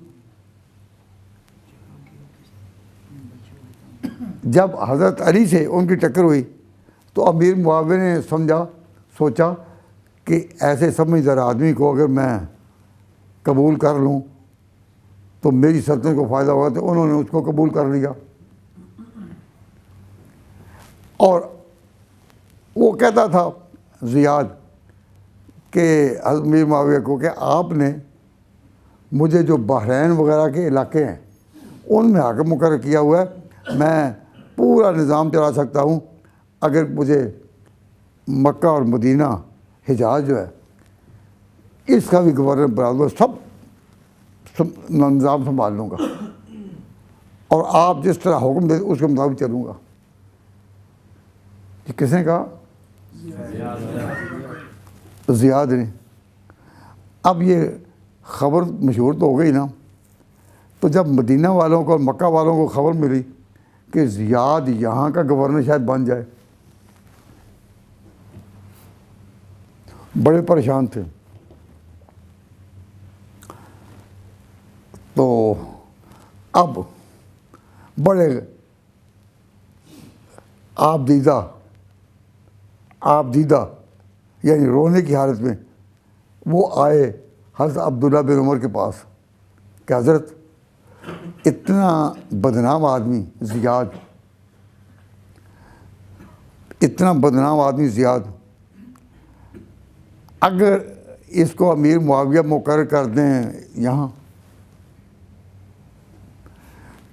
جب حضرت علی سے ان کی ٹکر ہوئی تو امیر معاویہ نے سوچا کہ ایسے سمجھدار آدمی کو اگر میں قبول کر لوں تو میری سلطنت کو فائدہ ہوگا. تو انہوں نے اس کو قبول کر لیا. اور وہ کہتا تھا زیاد کہ امیر معاویہ کو کہ آپ نے مجھے جو بحرین وغیرہ کے علاقے ہیں ان میں حاکم مقرر کیا ہوا ہے, میں پورا نظام چلا سکتا ہوں. اگر مجھے مکہ اور مدینہ حجاز جو ہے اس کا بھی گورنر بنا دو, سب نظام سنبھال لوں گا, اور آپ جس طرح حکم دیں اس کے مطابق چلوں گا. یہ کس نے کہا؟ زیاد نے. اب یہ خبر مشہور تو ہو گئی نا, تو جب مدینہ والوں کو اور مکہ والوں کو خبر ملی کہ زیاد یہاں کا گورنر شاید بن جائے, بڑے پریشان تھے. تو اب بڑے آپ دیدہ یعنی رونے کی حالت میں وہ آئے حضرت عبداللہ بن عمر کے پاس کہ حضرت اتنا بدنام آدمی زیاد اگر اس کو امیر معاویہ مقرر کر دیں یہاں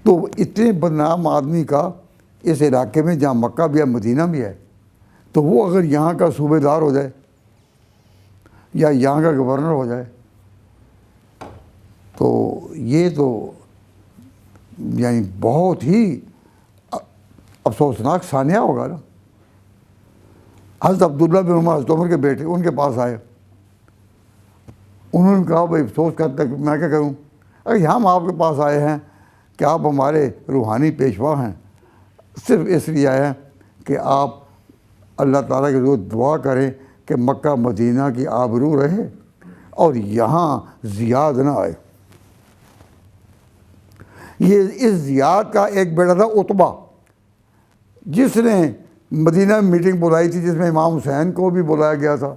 تو اتنے بدنام آدمی کا اس علاقے میں جہاں مکہ بھی ہے مدینہ بھی ہے تو وہ اگر یہاں کا صوبے دار ہو جائے یا یہاں کا گورنر ہو جائے تو یہ تو یعنی بہت ہی افسوسناک ثانیہ ہوگا نا. حضرت عبداللہ بن عمر حضرت عمر کے بیٹے ان کے پاس آئے. انہوں نے کہا بھائی افسوس کرتا کہ میں کیا کروں, اگر ہم آپ کے پاس آئے ہیں کہ آپ ہمارے روحانی پیشوا ہیں, صرف اس لیے آئے ہیں کہ آپ اللہ تعالیٰ کے ضرور دعا کریں کہ مکہ مدینہ کی آبرو رہے اور یہاں زیاد نہ آئے. یہ اس زیاد کا ایک بیٹا تھا عتبہ, جس نے مدینہ میں میٹنگ بلائی تھی جس میں امام حسین کو بھی بلایا گیا تھا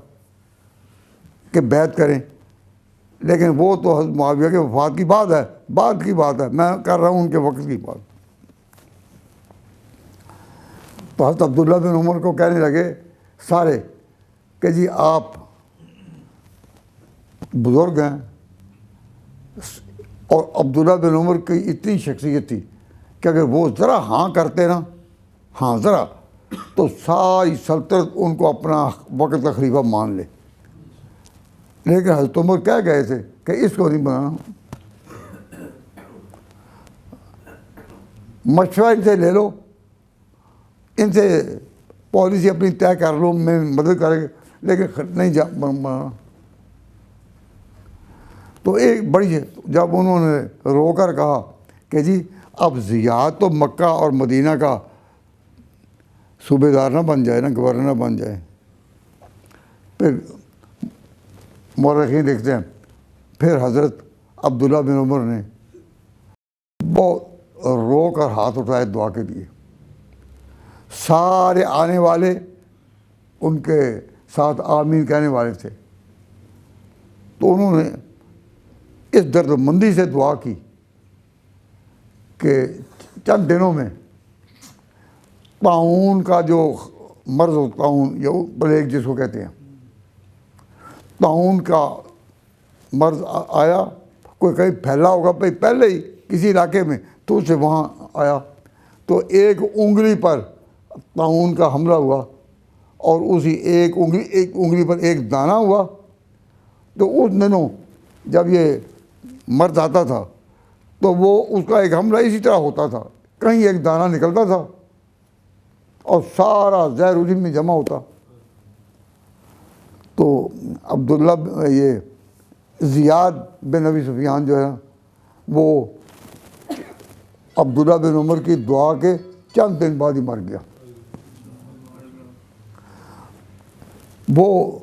کہ بیعت کریں, لیکن وہ تو حضرت معاویہ کے وفات کی بعد کی بات ہے, میں کر رہا ہوں ان کے وقت کی بات. تو حضرت عبداللہ بن عمر کو کہنے لگے سارے کہ جی آپ بزرگ ہیں, اور عبداللہ بن عمر کی اتنی شخصیت تھی کہ اگر وہ ذرا ہاں کرتے نا, ہاں ذرا, تو ساری سلطنت ان کو اپنا وقت کا خلیفہ مان لے. لیکن حضرت عمر کہہ گئے تھے کہ اس کو نہیں بنانا, مشورہ ان سے لے لو, ان سے پالیسی اپنی طے کر لو, میں مدد کرے گا, لیکن نہیں بنانا. تو ایک بڑی جب انہوں نے رو کر کہا کہ جی اب زیاد تو مکہ اور مدینہ کا صوبے دار نہ بن جائے نا, گورنر نہ بن جائے. پھر مورخین لکھتے ہیں پھر حضرت عبداللہ بن عمر نے بہت رو کر ہاتھ اٹھائے دعا کے لیے. سارے آنے والے ان کے ساتھ آمین کہنے والے تھے. تو انہوں نے اس درد مندی سے دعا کی کہ چند دنوں میں طاعون کا جو مرض ہوتا, طاعون یا پلیگ جس کو کہتے ہیں, طاعون کا مرض آیا, کوئی کہیں پھیلا ہوگا پہلے ہی کسی علاقے میں, تو اسے وہاں آیا تو ایک انگلی پر طاعون کا حملہ ہوا, اور اسی ایک انگلی پر ایک دانہ ہوا. تو اس دنوں جب یہ مرض آتا تھا تو وہ اس کا ایک حملہ اسی طرح ہوتا تھا, کہیں ایک دانہ نکلتا تھا اور سارا زہر اسی میں جمع ہوتا. تو عبداللہ یہ زیاد بن ابی سفیان جو ہے وہ عبداللہ بن عمر کی دعا کے چند دن بعد ہی مر گیا. وہ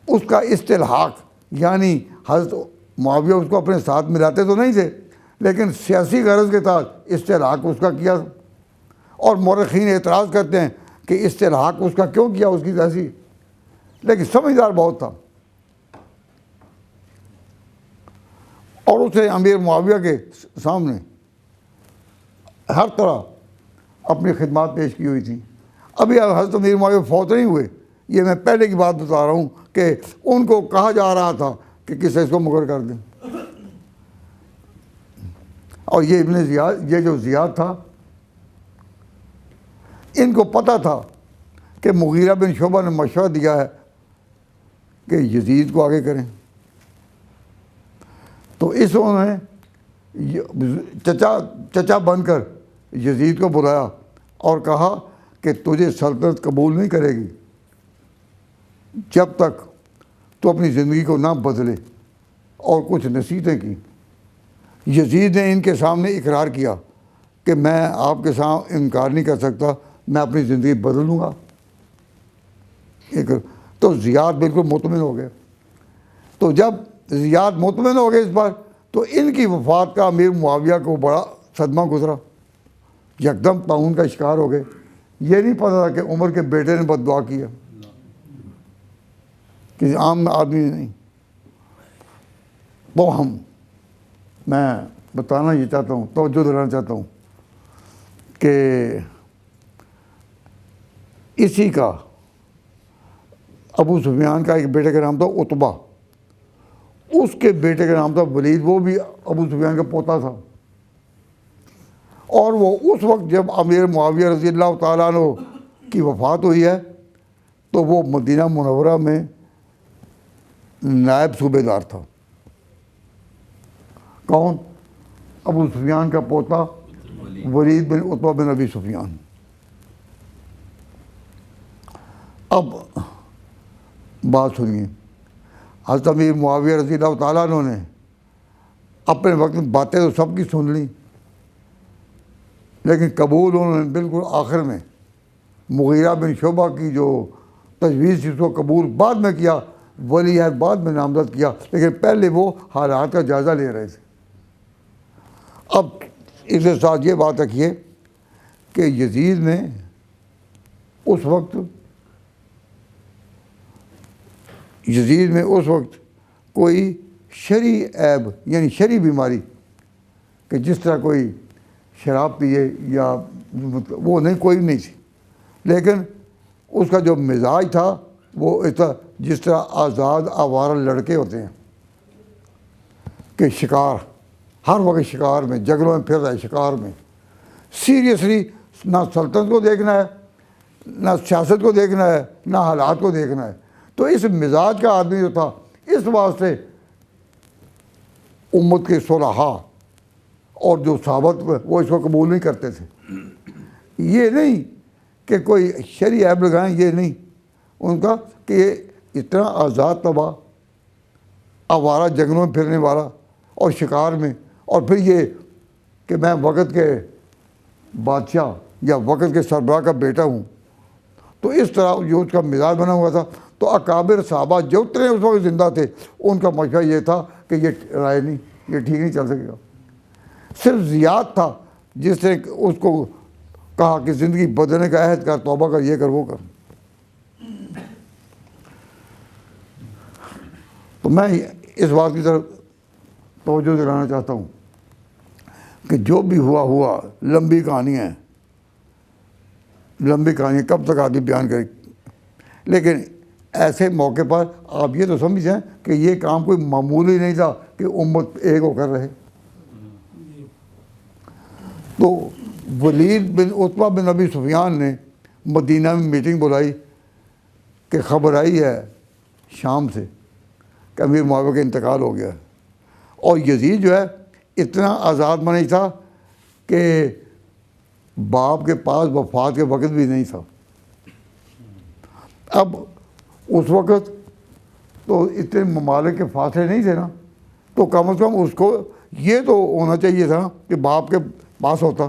اس کا استلحاق یعنی حضرت معاویہ اس کو اپنے ساتھ ملاتے تو نہیں تھے, لیکن سیاسی غرض کے تحت استلحاق اس کا کیا. اور مورخین اعتراض کرتے ہیں کہ استلحاق اس کا کیوں کیا, اس کی ایسی, لیکن سمجھدار بہت تھا. اور اسے امیر معاویہ کے سامنے ہر طرح اپنی خدمات پیش کی ہوئی تھیں. ابھی حضرت امیر معاویہ فوت نہیں ہوئے, یہ میں پہلے کی بات بتا رہا ہوں کہ ان کو کہا جا رہا تھا کہ کس اس کو مقرر کر دیں. اور یہ ابن زیاد, یہ جو زیاد تھا, ان کو پتہ تھا کہ مغیرہ بن شعبہ نے مشورہ دیا ہے کہ یزید کو آگے کریں. تو اس انہوں نے چچا بن کر یزید کو بلایا اور کہا کہ تجھے سلطنت قبول نہیں کرے گی جب تک تو اپنی زندگی کو نہ بدلے, اور کچھ نصیحتیں کی. یزید نے ان کے سامنے اقرار کیا کہ میں آپ کے سامنے انکار نہیں کر سکتا, میں اپنی زندگی بدل لوں گا. تو زیاد بالکل مطمئن ہو گئے. تو جب زیاد مطمئن ہو گئے اس بار, تو ان کی وفات کا امیر معاویہ کو بڑا صدمہ گزرا، یکدم طاعون کا شکار ہو گئے۔ یہ نہیں پتہ تھا کہ عمر کے بیٹے نے بد دعا کیا، کسی عام آدمی نے نہیں۔ تو میں بتانا یہ چاہتا ہوں، توجہ دلانا چاہتا ہوں کہ اسی کا ابو سفیان کا ایک بیٹے کا نام تھا عتبہ، اس کے بیٹے کا نام تھا ولید، وہ بھی ابو سفیان کا پوتا تھا۔ اور وہ اس وقت جب امیر معاویہ رضی اللہ تعالیٰ عنہ کی وفات ہوئی ہے تو وہ مدینہ منورہ میں نائب صوبے دار تھا۔ کون؟ ابو سفیان کا پوتا ولید بن عتبہ بن ابی سفیان۔ اب بات سنیے، حضرت امیر معاویہ رضی اللہ تعالیٰ عنہ نے اپنے وقت میں باتیں تو سب کی سن لیں، لیکن قبول انہوں نے بالکل آخر میں مغیرہ بن شعبہ کی جو تجویز تھی اس کو قبول بعد میں کیا، ولی عہد بعد میں نامزد کیا، لیکن پہلے وہ حالات کا جائزہ لے رہے تھے۔ اب اس کے ساتھ یہ بات رکھیے کہ یزید میں اس وقت کوئی شرعی عیب یعنی شرعی بیماری کہ جس طرح کوئی شراب پیے یا وہ نہیں، کوئی نہیں تھی، لیکن اس کا جو مزاج تھا وہ جس طرح آزاد آوارہ لڑکے ہوتے ہیں کہ شکار، ہر وقت شکار میں، جنگلوں میں پھر رہا ہے، شکار میں سیریسلی نہ سلطنت کو دیکھنا ہے، نہ سیاست کو دیکھنا ہے، نہ حالات کو دیکھنا ہے۔ تو اس مزاج کا آدمی جو تھا، اس واسطے امت کے صلحاء اور جو صحابت وہ اس کو قبول نہیں کرتے تھے۔ یہ نہیں کہ کوئی شرعی عیب لگائیں، یہ نہیں ان کا کہ یہ اتنا آزاد طبع، آوارہ جنگلوں میں پھرنے والا اور شکار میں، اور پھر یہ کہ میں وقت کے بادشاہ یا وقت کے سربراہ کا بیٹا ہوں۔ تو اس طرح جو اس کا مزاج بنا ہوا تھا، تو اکابر صحابہ جو اتنے اس وقت زندہ تھے ان کا مشورہ یہ تھا کہ یہ رائے نہیں، یہ ٹھیک نہیں چل سکے گا۔ صرف زیاد تھا جس نے اس کو کہا کہ زندگی بدلنے کا عہد کر، توبہ کر، یہ کر، وہ کر۔ تو میں اس بات کی طرف توجہ دلانا چاہتا ہوں کہ جو بھی ہوا لمبی کہانیاں ہیں، لمبی کہانیاں کب تک آدمی بیان کرے، لیکن ایسے موقع پر آپ یہ تو سمجھ جائیں کہ یہ کام کوئی معمولی نہیں تھا کہ امت ایک ہو کر رہے۔ تو ولید بن عتبہ بن ابی سفیان نے مدینہ میں میٹنگ بلائی کہ خبر آئی ہے شام سے کہ امیر معاویہ کا انتقال ہو گیا ہے، اور یزید جو ہے اتنا آزاد نہیں تھا کہ باپ کے پاس وفات کے وقت بھی نہیں تھا۔ اب اس وقت تو اتنے ممالک کے فاصلے نہیں تھے نا، تو کم از کم اس کو یہ تو ہونا چاہیے تھا کہ باپ کے پاس ہوتا،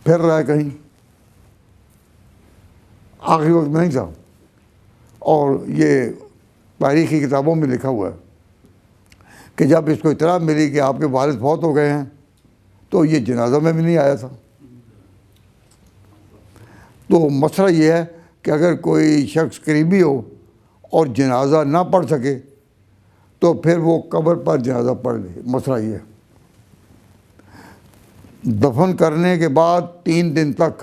پھر رہا ہے کہیں، آخری وقت میں نہیں تھا۔ اور یہ تاریخی کتابوں میں لکھا ہوا ہے کہ جب اس کو اطلاع ملی کہ آپ کے والد فوت ہو گئے ہیں تو یہ جنازہ میں بھی نہیں آیا تھا۔ تو مسئلہ یہ ہے کہ اگر کوئی شخص قریبی ہو اور جنازہ نہ پڑھ سکے تو پھر وہ قبر پر جنازہ پڑھ لے۔ مسئلہ یہ ہے، دفن کرنے کے بعد 3 دن تک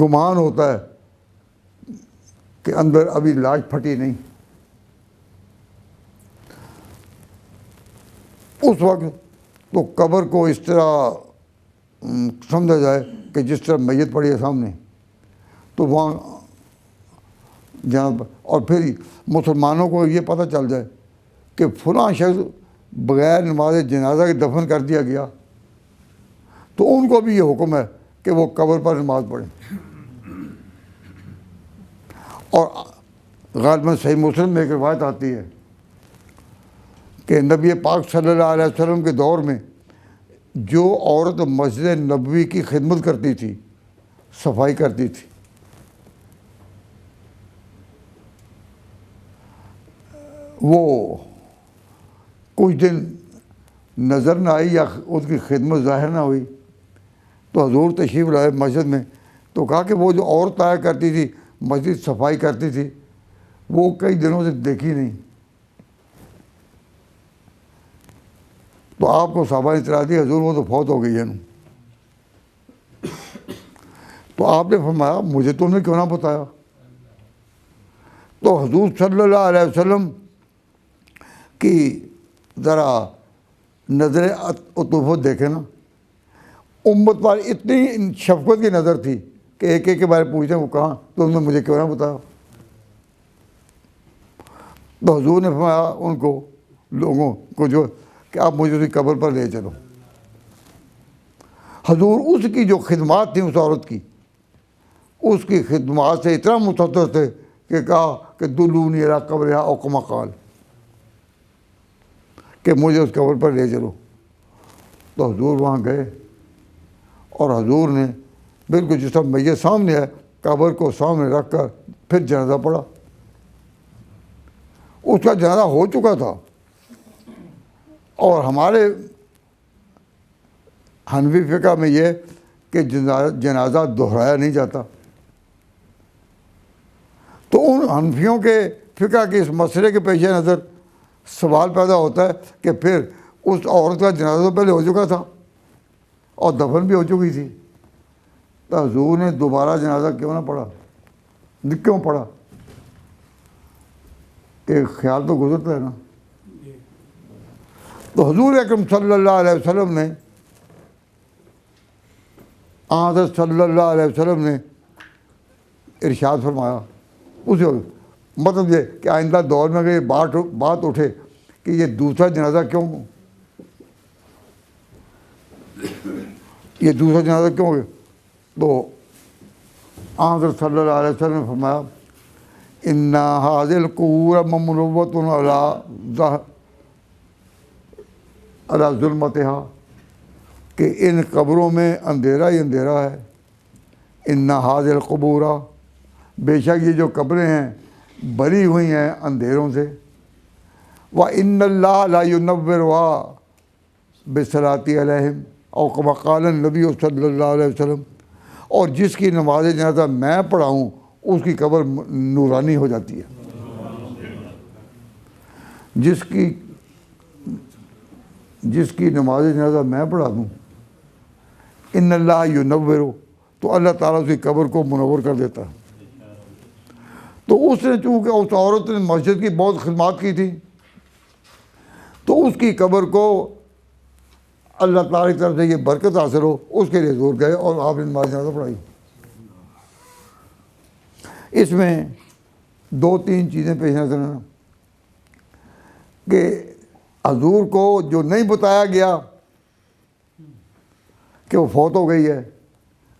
گمان ہوتا ہے کہ اندر ابھی لاش پھٹی نہیں، اس وقت تو قبر کو اس طرح سمجھا جائے کہ جس طرح میت پڑی ہے سامنے، تو وہاں جہاں، اور پھر مسلمانوں کو یہ پتہ چل جائے کہ فلاں شخص بغیر نماز جنازہ کے دفن کر دیا گیا، تو ان کو بھی یہ حکم ہے کہ وہ قبر پر نماز پڑھیں۔ اور غالباً صحیح مسلم میں ایک روایت آتی ہے کہ نبی پاک صلی اللہ علیہ وسلم کے دور میں جو عورت مسجد نبوی کی خدمت کرتی تھی، صفائی کرتی تھی، وہ کچھ دن نظر نہ آئی یا اس کی خدمت ظاہر نہ ہوئی تو حضور تشریف لائے مسجد میں، تو کہا کہ وہ جو عورت آیا کرتی تھی مسجد صفائی کرتی تھی وہ کئی دنوں سے دیکھی نہیں. تو آپ کو صحابہ نے اطلاع دی حضور وہ تو فوت ہو گئی ہے. تو آپ نے فرمایا مجھے تم نے کیوں نہ بتایا؟ تو حضور صلی اللہ علیہ وسلم کی ذرا نظر عطوفت دیکھے نا، امت پر اتنی شفقت کی نظر تھی کہ ایک ایک کے بارے پوچھتے ہیں وہ کہاں، تو انہوں نے مجھے کیوں نہ بتایا؟ تو حضور نے فرمایا ان کو لوگوں کو جو کہ آپ مجھے اسی قبر پر لے چلو. حضور اس کی جو خدمات تھیں اس عورت کی، اس کی خدمات سے اتنا متاثر تھے کہ کہا کہ دلونی الی قبرہا او کما قال، کہ مجھے اس قبر پر لے چلو. تو حضور وہاں گئے اور حضور نے بالکل جس طرح میت سامنے ہے قبر کو سامنے رکھ کر پھر جنازہ پڑھا. اس کا جنازہ ہو چکا تھا اور ہمارے حنفی فقہ میں یہ کہ جنازہ دہرایا نہیں جاتا. تو ان حنفیوں کے فقہ کے اس مسئلے کے پیش نظر سوال پیدا ہوتا ہے کہ پھر اس عورت کا جنازہ پہلے ہو چکا تھا اور دفن بھی ہو چکی تھی، تو حضور نے دوبارہ جنازہ کیوں نہ پڑھا؟ کیوں پڑھا؟ کہ خیال تو گزرتا ہے نا. تو حضور اکرم صلی اللہ علیہ وسلم نے حضرت صلی اللہ علیہ وسلم نے ارشاد فرمایا اسے، مطلب یہ کہ آئندہ دور میں اگر یہ بات اٹھے کہ یہ دوسرا جنازہ کیوں ہے، تو حضرت صلی اللہ علیہ وسلم نے فرمایا ان هذه القبور مملوءۃ علی ظلمتها، کہ ان قبروں میں اندھیرا ہی اندھیرا ہے. ان هذه القبور، بے شک یہ جو قبریں ہیں بھری ہوئی ہیں اندھیروں سے. وَإِنَّ اللَّهَ لَا يُنَوِّرُهَا بِالصَّلَاةِ عَلَيْهِمْ او کما قال النبی صلی اللہ علیہ وسلم، اور جس کی نماز جنازہ میں پڑھاؤں اس کی قبر نورانی ہو جاتی ہے. جس کی نماز جنازہ میں پڑھا دوں ان اللہ ینور، تو اللہ تعالیٰ اس کی قبر کو منور کر دیتا ہے. تو اس نے چونکہ اس عورت نے مسجد کی بہت خدمات کی تھی تو اس کی قبر کو اللہ تعالیٰ کی طرف سے یہ برکت حاصل ہو، اس کے لیے زور گئے اور آپ نے نماز جنازہ پڑھائی. اس میں دو تین چیزیں پیش نظر ہیں کہ حضور کو جو نہیں بتایا گیا کہ وہ فوت ہو گئی ہے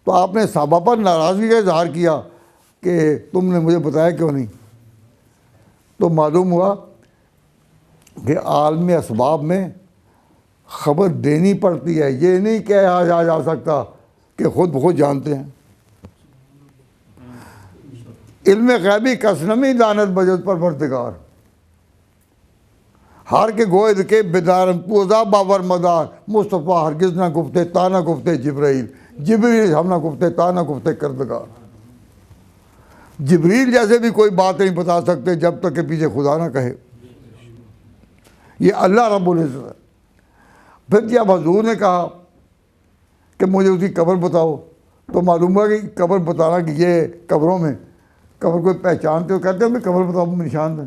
تو آپ نے صحابہ پر ناراضگی کا اظہار کیا کہ تم نے مجھے بتایا کیوں نہیں. تو معلوم ہوا کہ عالم اسباب میں خبر دینی پڑتی ہے، یہ نہیں کہا جا سکتا کہ خود بخود جانتے ہیں. علم غیبی کسنمی دانت بجت پروردگار، ہر کے گوئد کے بدارم پوزا باور مدار، مصطفیٰ ہرگز نہ گفتے تا نہ گفتے جبریل ہم نہ گفتے تا نہ گفتے کردگار. جبریل جیسے بھی کوئی بات نہیں بتا سکتے جب تک کہ پیچھے خدا نہ کہے. یہ اللہ رب العزت ہے. پھر جب حضور نے کہا کہ مجھے اس کی قبر بتاؤ تو معلوم ہوا کہ قبر بتانا کہ یہ قبروں میں قبر کوئی پہچانتے ہو، کہتے ہیں ہمیں قبر بتاؤ نشان دیں،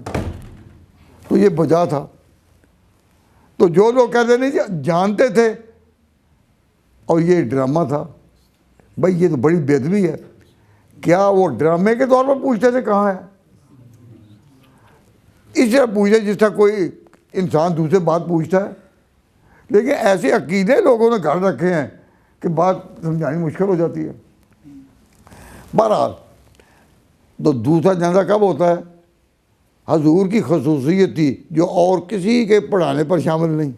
تو یہ بجا تھا. تو جو لوگ کہتے نہیں جانتے تھے اور یہ ڈرامہ تھا، بھائی یہ تو بڑی بے ادبی ہے. کیا وہ ڈرامے کے طور پر پوچھتے تھے کہاں ہے؟ اس طرح پوچھتے جس طرح کوئی انسان دوسرے بات پوچھتا ہے. لیکن ایسے عقیدے لوگوں نے گھر رکھے ہیں کہ بات سمجھانی مشکل ہو جاتی ہے. بہرحال تو دوسرا جنازہ کب ہوتا ہے؟ حضور کی خصوصیت تھی جو اور کسی کے پڑھانے پر شامل نہیں.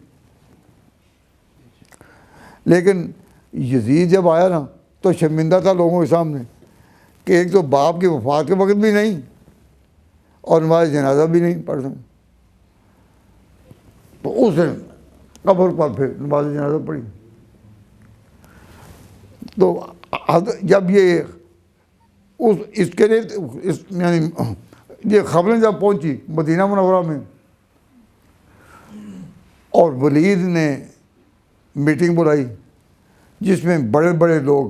لیکن یزید جب آیا نا تو شرمندہ تھا لوگوں کے سامنے کہ ایک تو باپ کی وفات کے وقت بھی نہیں اور نماز جنازہ بھی نہیں پڑھ سکتے. تو اس نے قبر پر پھر نماز جنازہ پڑھی. تو جب یہ اس کے لیے یعنی یہ خبریں جب پہنچی مدینہ منورہ میں اور ولید نے میٹنگ بلائی جس میں بڑے بڑے لوگ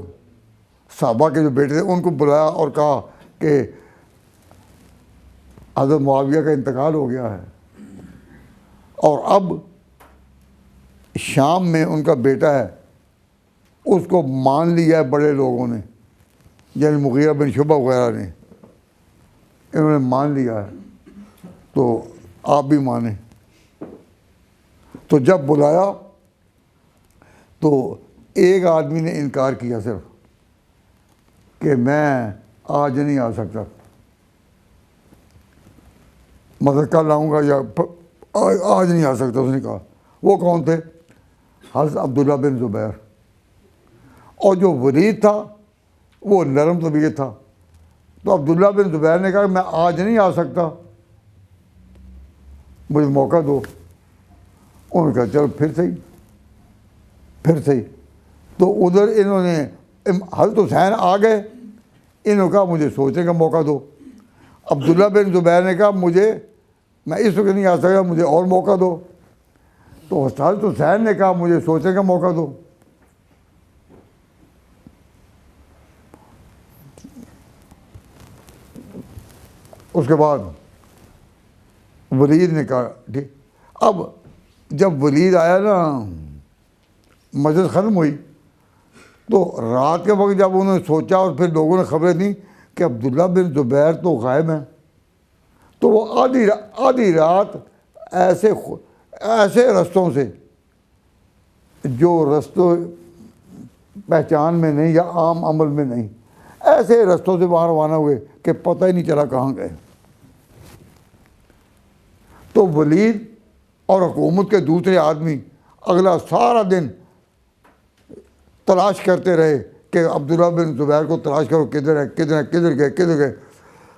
صحابہ کے جو بیٹے تھے ان کو بلایا اور کہا کہ حضرت معاویہ کا انتقال ہو گیا ہے اور اب شام میں ان کا بیٹا ہے اس کو مان لیا ہے بڑے لوگوں نے یعنی مغیرہ بن شعبہ وغیرہ نے انہوں نے مان لیا ہے تو آپ بھی مانیں. تو جب بلایا تو ایک آدمی نے انکار کیا صرف کہ میں آج نہیں آ سکتا, مطلب کل آؤں گا یا آج نہیں آ سکتا. اس نے کہا وہ کون تھے؟ حضرت عبداللہ بن زبیر. اور جو ولید تھا وہ نرم طبیعت تھا. تو عبداللہ بن زبیر نے کہا میں آج نہیں آ سکتا, مجھے موقع دو. انہوں نے کہا چلو پھر صحیح. تو ادھر انہوں نے حضرت حسین آ گئے, انہوں نے کہا مجھے سوچنے کا موقع دو. عبداللہ بن زبیر نے کہا میں اس وقت نہیں آ سکتا, مجھے اور موقع دو. تو حضرت حسین نے کہا مجھے سوچنے کا موقع دو. اس کے بعد ولید نے کہا ٹھیک. اب جب ولید آیا نا مجلس ختم ہوئی تو رات کے وقت جب انہوں نے سوچا اور پھر لوگوں نے خبریں دیں کہ عبداللہ بن زبیر تو غائب ہیں, تو وہ آدھی رات ایسے رستوں سے جو رستوں پہچان میں نہیں یا عام عمل میں نہیں, ایسے رستوں سے باہر روانہ ہوئے کہ پتہ ہی نہیں چلا کہاں گئے. تو ولید اور حکومت کے دوسرے آدمی اگلا سارا دن تلاش کرتے رہے کہ عبداللہ بن زبیر کو تلاش کرو, کدھر گئے,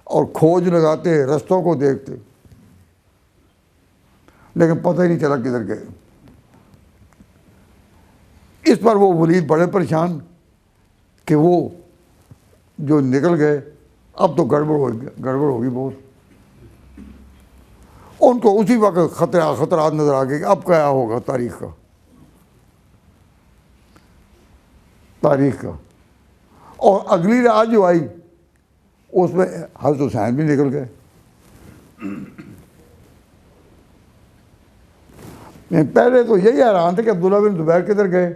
اور کھوج لگاتے رستوں کو دیکھتے, لیکن پتہ ہی نہیں چلا کدھر گئے. اس پر وہ ولید بڑے پریشان کہ وہ جو نکل گئے اب تو گڑبڑ ہوگی بہت. ان کو اسی وقت خطرات نظر آ گئے کہ اب کیا ہوگا تاریخ کا. اور اگلی رات جو آئی اس میں حضرت حسین بھی نکل گئے. پہلے تو یہی حیران تھے کہ عبداللہ بن زبیر کدھر گئے,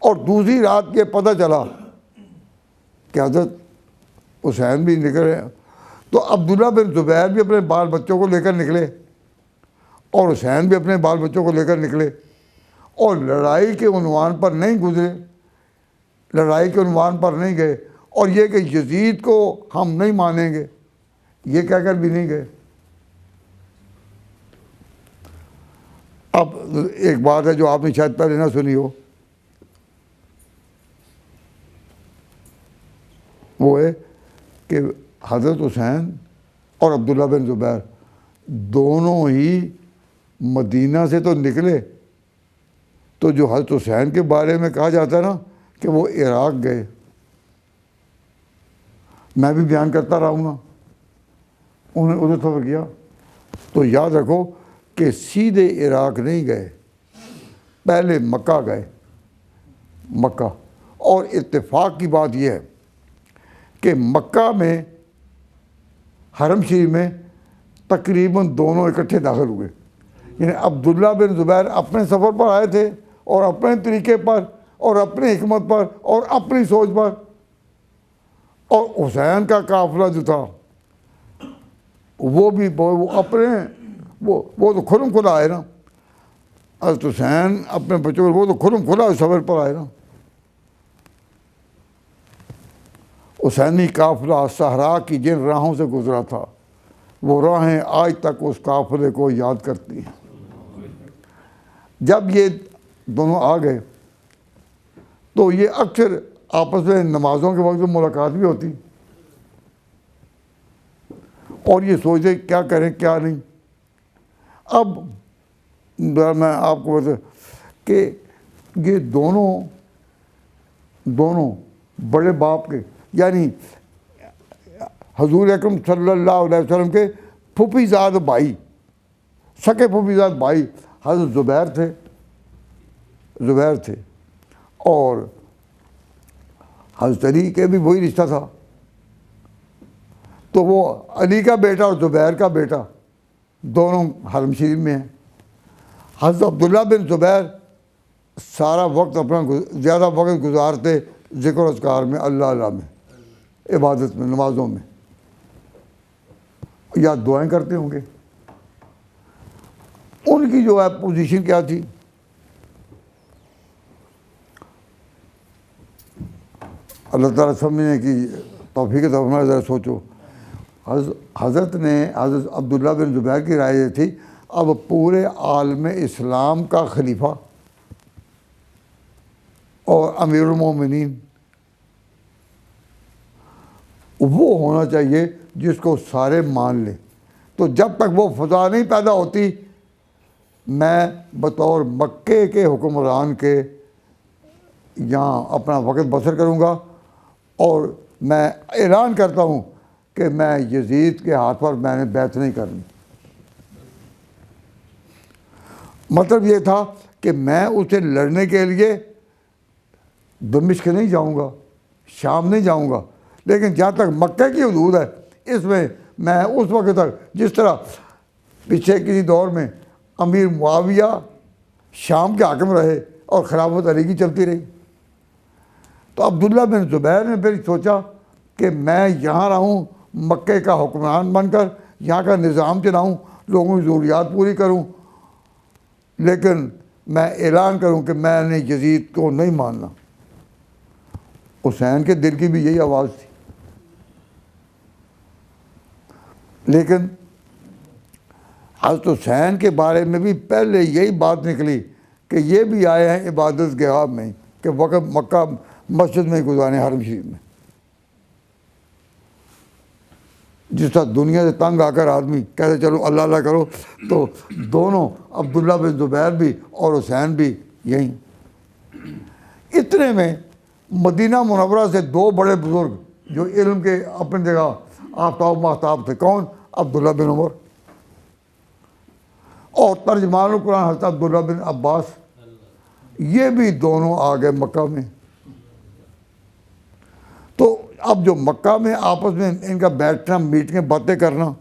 اور دوسری رات یہ پتہ چلا کہ حضرت حسین بھی نکلے. تو عبداللہ بن زبیر بھی اپنے بال بچوں کو لے کر نکلے اور حسین بھی اپنے بال بچوں کو لے کر نکلے, اور لڑائی کے عنوان پر نہیں گزرے, لڑائی کے عنوان پر نہیں گئے, اور یہ کہ یزید کو ہم نہیں مانیں گے یہ کہہ کر بھی نہیں گئے. اب ایک بات ہے جو آپ نے شاید پہلے نہ سنی ہو, وہ ہے کہ حضرت حسین اور عبداللہ بن زبیر دونوں ہی مدینہ سے تو نکلے, تو جو حضرت حسین کے بارے میں کہا جاتا ہے نا کہ وہ عراق گئے, میں بھی بیان کرتا رہوں گا, انہوں نے ادھر سفر کیا. تو یاد رکھو کہ سیدھے عراق نہیں گئے, پہلے مکہ گئے, مکہ. اور اتفاق کی بات یہ ہے کہ مکہ میں حرم شریف میں تقریباً دونوں اکٹھے داخل ہوئے. یعنی عبداللہ بن زبیر اپنے سفر پر آئے تھے اور اپنے طریقے پر اور اپنی حکمت پر اور اپنی سوچ پر, اور حسین کا قافلہ جو تھا وہ بھی وہ اپنے وہ تو کھلم کھلا آئے نا. حضرت حسین اپنے بچوں کو وہ تو کھلم کھلا سفر پر آئے نا. حسینی قافلہ صحرا کی جن راہوں سے گزرا تھا وہ راہیں آج تک اس قافلے کو یاد کرتی ہیں. جب یہ دونوں آ گئے تو یہ اکثر آپس میں نمازوں کے وقت ملاقات بھی ہوتی اور یہ سوچتے کیا کریں کیا نہیں. اب میں آپ کو بتا کہ یہ دونوں بڑے باپ کے یعنی حضور اکرم صلی اللہ علیہ وسلم کے پھوپھی زاد بھائی، سکے پھوپھی زاد بھائی حضرت زبیر تھے اور حضرت علی کے بھی وہی رشتہ تھا، تو وہ علی کا بیٹا اور زبیر کا بیٹا دونوں حرم شریف میں ہیں۔ حضرت عبداللہ بن زبیر سارا وقت اپنا زیادہ وقت گزارتے ذکر و اذکار میں، اللہ میں، عبادت میں، نمازوں میں، یا دعائیں کرتے ہوں گے۔ ان کی جو ہے پوزیشن کیا تھی؟ اللہ تعالیٰ سمجھنے کی توفیق عطا فرمائے۔ ذرا سوچو، حضرت عبداللہ بن زبیر کی رائے یہ تھی اب پورے عالم اسلام کا خلیفہ اور امیر المومنین وہ ہونا چاہیے جس کو سارے مان لیں۔ تو جب تک وہ فضا نہیں پیدا ہوتی، میں بطور مکے کے حکمران کے یہاں اپنا وقت بسر کروں گا، اور میں اعلان کرتا ہوں کہ میں یزید کے ہاتھ پر میں نے بیعت نہیں کرنی۔ مطلب یہ تھا کہ میں اسے لڑنے کے لیے دمشق نہیں جاؤں گا، شام نہیں جاؤں گا، لیکن جہاں تک مکہ کی حدود ہے اس میں اس وقت تک جس طرح پچھلے کسی دور میں امیر معاویہ شام کے حاکم رہے اور خلافت علی کی چلتی رہی، تو عبداللہ بن زبیر نے پھر سوچا کہ میں یہاں رہوں، مکے کا حکمران بن کر یہاں کا نظام چلاؤں، لوگوں کی ضروریات پوری کروں، لیکن میں اعلان کروں کہ میں نے یزید کو نہیں ماننا۔ حسین کے دل کی بھی یہی آواز تھی، لیکن حضرت حسین کے بارے میں بھی پہلے یہی بات نکلی کہ یہ بھی آئے ہیں عبادت گاہ میں کہ وقت مکہ مسجد میں گزارے، حرم شریف میں۔ جس طرح دنیا سے تنگ آ کر آدمی کہتے چلو اللہ اللہ کرو، تو دونوں عبداللہ بن زبیر بھی اور حسین بھی یہیں۔ اتنے میں مدینہ منورہ سے دو بڑے بزرگ جو علم کے اپنی جگہ آفتاب محتاب تھے، کون؟ عبداللہ بن عمر اور ترجمان القرآن حضرت عبداللہ بن عباس، یہ بھی دونوں آ گئے مکہ میں۔ تو اب جو مکہ میں آپس میں ان کا بیٹھنا، میٹنگیں، باتیں کرنا،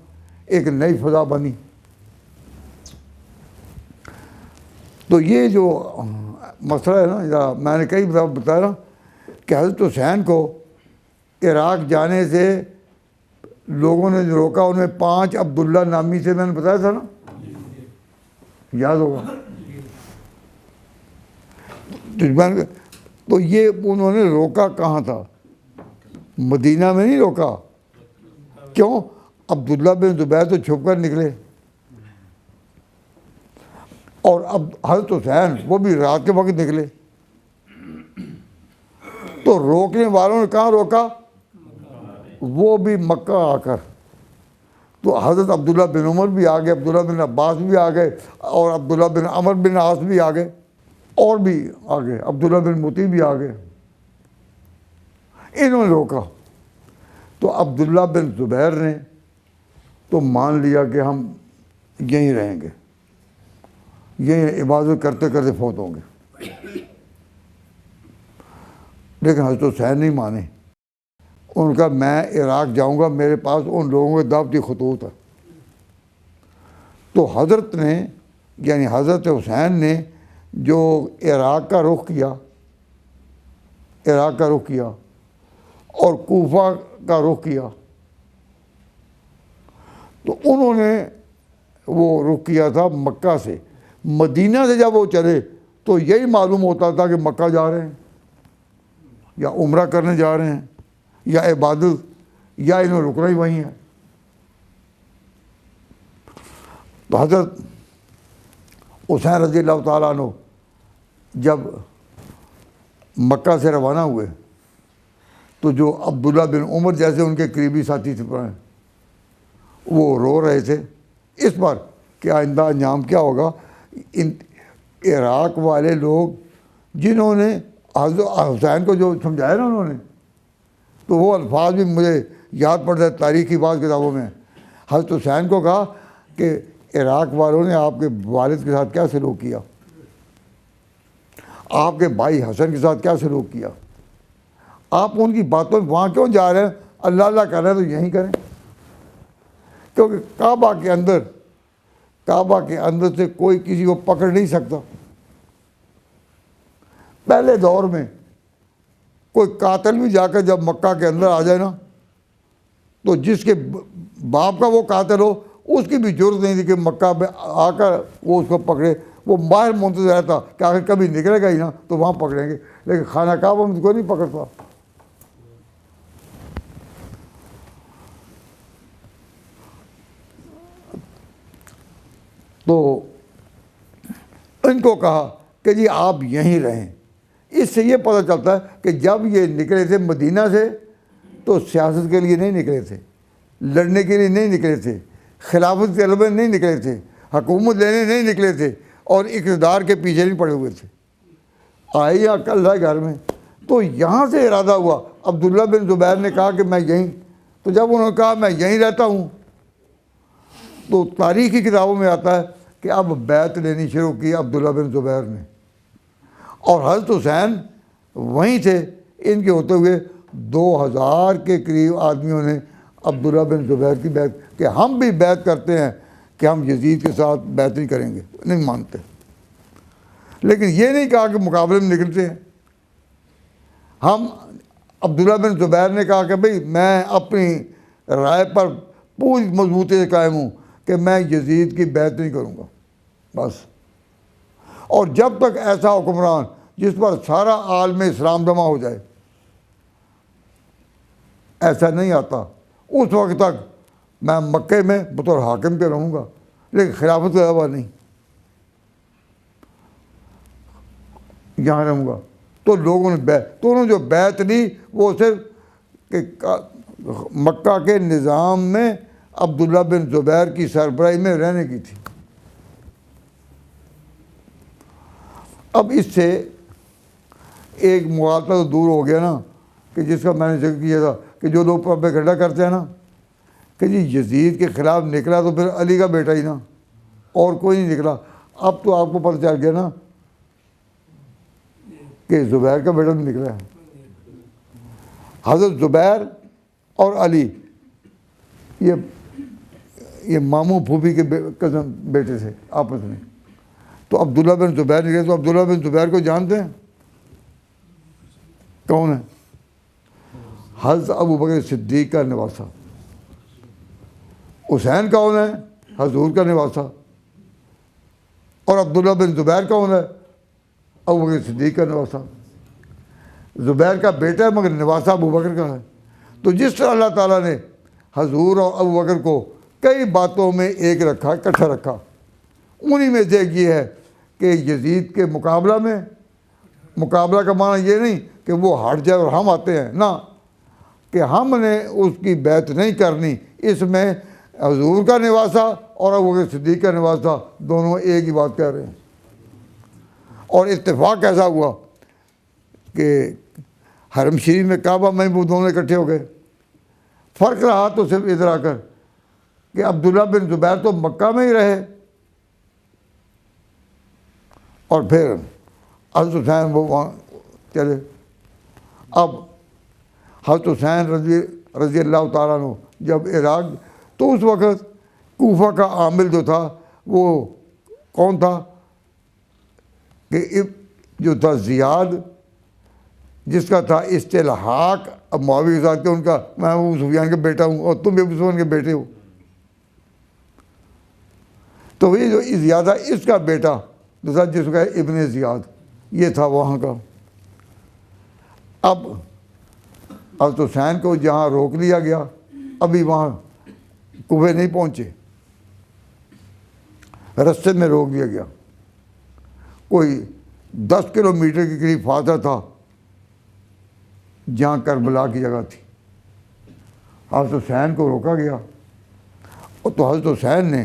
ایک نئی فضا بنی۔ تو یہ جو مسئلہ ہے نا، میں نے کئی دفعہ بتایا کہ حضرت حسین کو عراق جانے سے لوگوں نے جو روکا، ان میں 5 عبداللہ نامی سے میں نے بتایا تھا نا، یاد ہوگا۔ تو یہ انہوں نے روکا کہاں تھا؟ مدینہ میں نہیں روکا۔ کیوں؟ عبداللہ بن زبیر تو چھپ کر نکلے، اور اب حضرت حسین وہ بھی رات کے وقت نکلے، تو روکنے والوں نے کہاں روکا؟ وہ بھی مکہ آ کر۔ تو حضرت عبداللہ بن عمر بھی آ گئے، عبداللہ بن عباس بھی آ گئے، اور عبداللہ بن عمر بن عاص بھی آ گئے، اور بھی آ گئے، عبداللہ بن مطیع بھی آ گئے۔ انہوں نے روکا، تو عبداللہ بن زبیر نے تو مان لیا کہ ہم یہیں رہیں گے، یہیں عبادت کرتے کرتے فوت ہوں گے۔ لیکن حضرت حسین نہیں مانے، ان کا میں عراق جاؤں گا، میرے پاس ان لوگوں کے دعوتی خطوط ہے۔ تو حضرت نے یعنی حضرت حسین نے جو عراق کا رخ کیا اور کوفہ کا رخ کیا، تو انہوں نے وہ رخ کیا تھا مکہ سے۔ مدینہ سے جب وہ چلے تو یہی معلوم ہوتا تھا کہ مکہ جا رہے ہیں، یا عمرہ کرنے جا رہے ہیں، یا عبادت، یا انہوں نے رکنا ہی وہیں ہے۔ تو حضرت حسین رضی اللہ تعالیٰ عنہ جب مکہ سے روانہ ہوئے تو جو عبداللہ بن عمر جیسے ان کے قریبی ساتھی تھے پرانے، وہ رو رہے تھے اس پر کہ آئندہ انجام کیا ہوگا۔ عراق والے لوگ جنہوں نے حضرت حسین کو جو سمجھایا نا انہوں نے، تو وہ الفاظ بھی مجھے یاد پڑتا ہے تاریخی بعض کتابوں میں. حضرت حسین کو کہا کہ عراق والوں نے آپ کے والد کے ساتھ کیا سلوک کیا، آپ کے بھائی حسن کے ساتھ کیا سلوک کیا، آپ ان کی باتوں میں وہاں کیوں جا رہے ہیں؟ اللہ اللہ کر رہے ہیں تو یہیں کریں، کیونکہ کعبہ کے اندر سے کوئی کسی کو پکڑ نہیں سکتا. پہلے دور میں کوئی قاتل بھی جا کر جب مکہ کے اندر آ جائے نا، تو جس کے باپ کا وہ قاتل ہو اس کی بھی ضرورت نہیں تھی کہ مکہ میں آ کر وہ اس کو پکڑے. وہ باہر منتظر رہتا کہ آخر کبھی نکلے گا ہی نا تو وہاں پکڑیں گے، لیکن خانہ کعبہ میں کوئی نہیں پکڑتا. تو ان کو کہا کہ جی آپ یہیں رہیں. اس سے یہ پتہ چلتا ہے کہ جب یہ نکلے تھے مدینہ سے تو سیاست کے لیے نہیں نکلے تھے، لڑنے کے لیے نہیں نکلے تھے، خلافت کے طلب میں نہیں نکلے تھے، حکومت لینے نہیں نکلے تھے، اور اقتدار کے پیچھے نہیں پڑے ہوئے تھے. آئے یا کل رہے گھر میں. تو یہاں سے ارادہ ہوا. عبداللہ بن زبیر نے کہا کہ میں یہیں، تو جب انہوں نے کہا میں یہیں رہتا ہوں تو تاریخی کتابوں میں آتا ہے کہ اب بیعت لینی شروع کی عبداللہ بن زبیر نے، اور حضرت حسین وہیں تھے. ان کے ہوتے ہوئے 2000 کے قریب آدمیوں نے عبداللہ بن زبیر کی بیعت کہ ہم بھی بیعت کرتے ہیں کہ ہم یزید کے ساتھ بیعت نہیں کریں گے، نہیں مانتے. لیکن یہ نہیں کہا کہ مقابلے میں نکلتے ہیں. ہم عبداللہ بن زبیر نے کہا کہ بھئی میں اپنی رائے پر پوری مضبوطی سے قائم ہوں کہ میں یزید کی بیعت نہیں کروں گا بس. اور جب تک ایسا حکمران جس پر سارا عالم اسلام جمع ہو جائے ایسا نہیں آتا، اس وقت تک میں مکے میں بطور حاکم کے رہوں گا، لیکن خلافت کے علاوہ نہیں، یہاں رہوں گا. تو لوگوں نے تو انہوں نے جو بیعت لی وہ صرف کہ مکہ کے نظام میں عبداللہ بن زبیر کی سربراہی میں رہنے کی تھی. اب اس سے ایک مغالطہ تو دور ہو گیا نا کہ جس کا میں نے ذکر کیا تھا کہ جو لوگ پروپیگنڈا کرتے ہیں نا کہ جی یزید کے خلاف نکلا تو پھر علی کا بیٹا ہی نا، اور کوئی نہیں نکلا. اب تو آپ کو پتہ چل گیا نا کہ زبیر کا بیٹا بھی نکلا ہے. حضرت زبیر اور علی یہ ماموں پھوپھی کے کزن بیٹے تھے آپس میں. تو عبداللہ بن زبیر نکلے. تو عبداللہ بن زبیر کو جانتے ہیں کون ہے؟ حضرت ابو بکر صدیق کا نواسہ. حسین کون ہے؟ حضور کا نواسہ. اور عبداللہ بن زبیر کون ہے؟ ابو بکر صدیق کا نواسہ. زبیر کا بیٹا ہے مگر نواسہ ابو بکر کا ہے. تو جس طرح اللہ تعالیٰ نے حضور اور ابو بکر کو کئی باتوں میں ایک رکھا، اکٹھا رکھا، انہی میں سے ایک یہ ہے کہ یزید کے مقابلہ میں، مقابلہ کا معنی یہ نہیں کہ وہ ہٹ جائے اور ہم آتے ہیں، نہ، کہ ہم نے اس کی بیعت نہیں کرنی. اس میں حضور کا نواسہ اور ابو بکر صدیق کا نواسہ دونوں ایک ہی بات کہہ رہے ہیں. اور اتفاق ایسا ہوا کہ حرم شریف میں کعبہ میں وہ دونوں اکٹھے ہو گئے. فرق رہا تو صرف ادھر آ کر کہ عبداللہ بن زبیر تو مکہ میں ہی رہے، اور پھر حضرت حسین وہ وہاں چلے. اب حضرت حسین رضی اللہ تعالیٰ عنہ جب عراق، تو اس وقت کوفہ کا عامل جو تھا وہ کون تھا کہ جو تھا زیاد، جس کا تھا استلحاق اب معاویہ کے ساتھ کہ ان کا میں ابو سفیان کا بیٹا ہوں اور تم بھی ابو سفیان کے بیٹے ہو. تو یہ جو زیادہ اس کا بیٹا جو تھا جس کا ابن زیاد، یہ تھا وہاں کا. اب حضرت حسین کو جہاں روک لیا گیا، ابھی وہاں کوفے نہیں پہنچے، رستے میں روک دیا گیا. کوئی 10 کلومیٹر کے قریب فاصلہ تھا جہاں کربلا کی جگہ تھی. حضرت حسین کو روکا گیا، اور تو حضرت حسین نے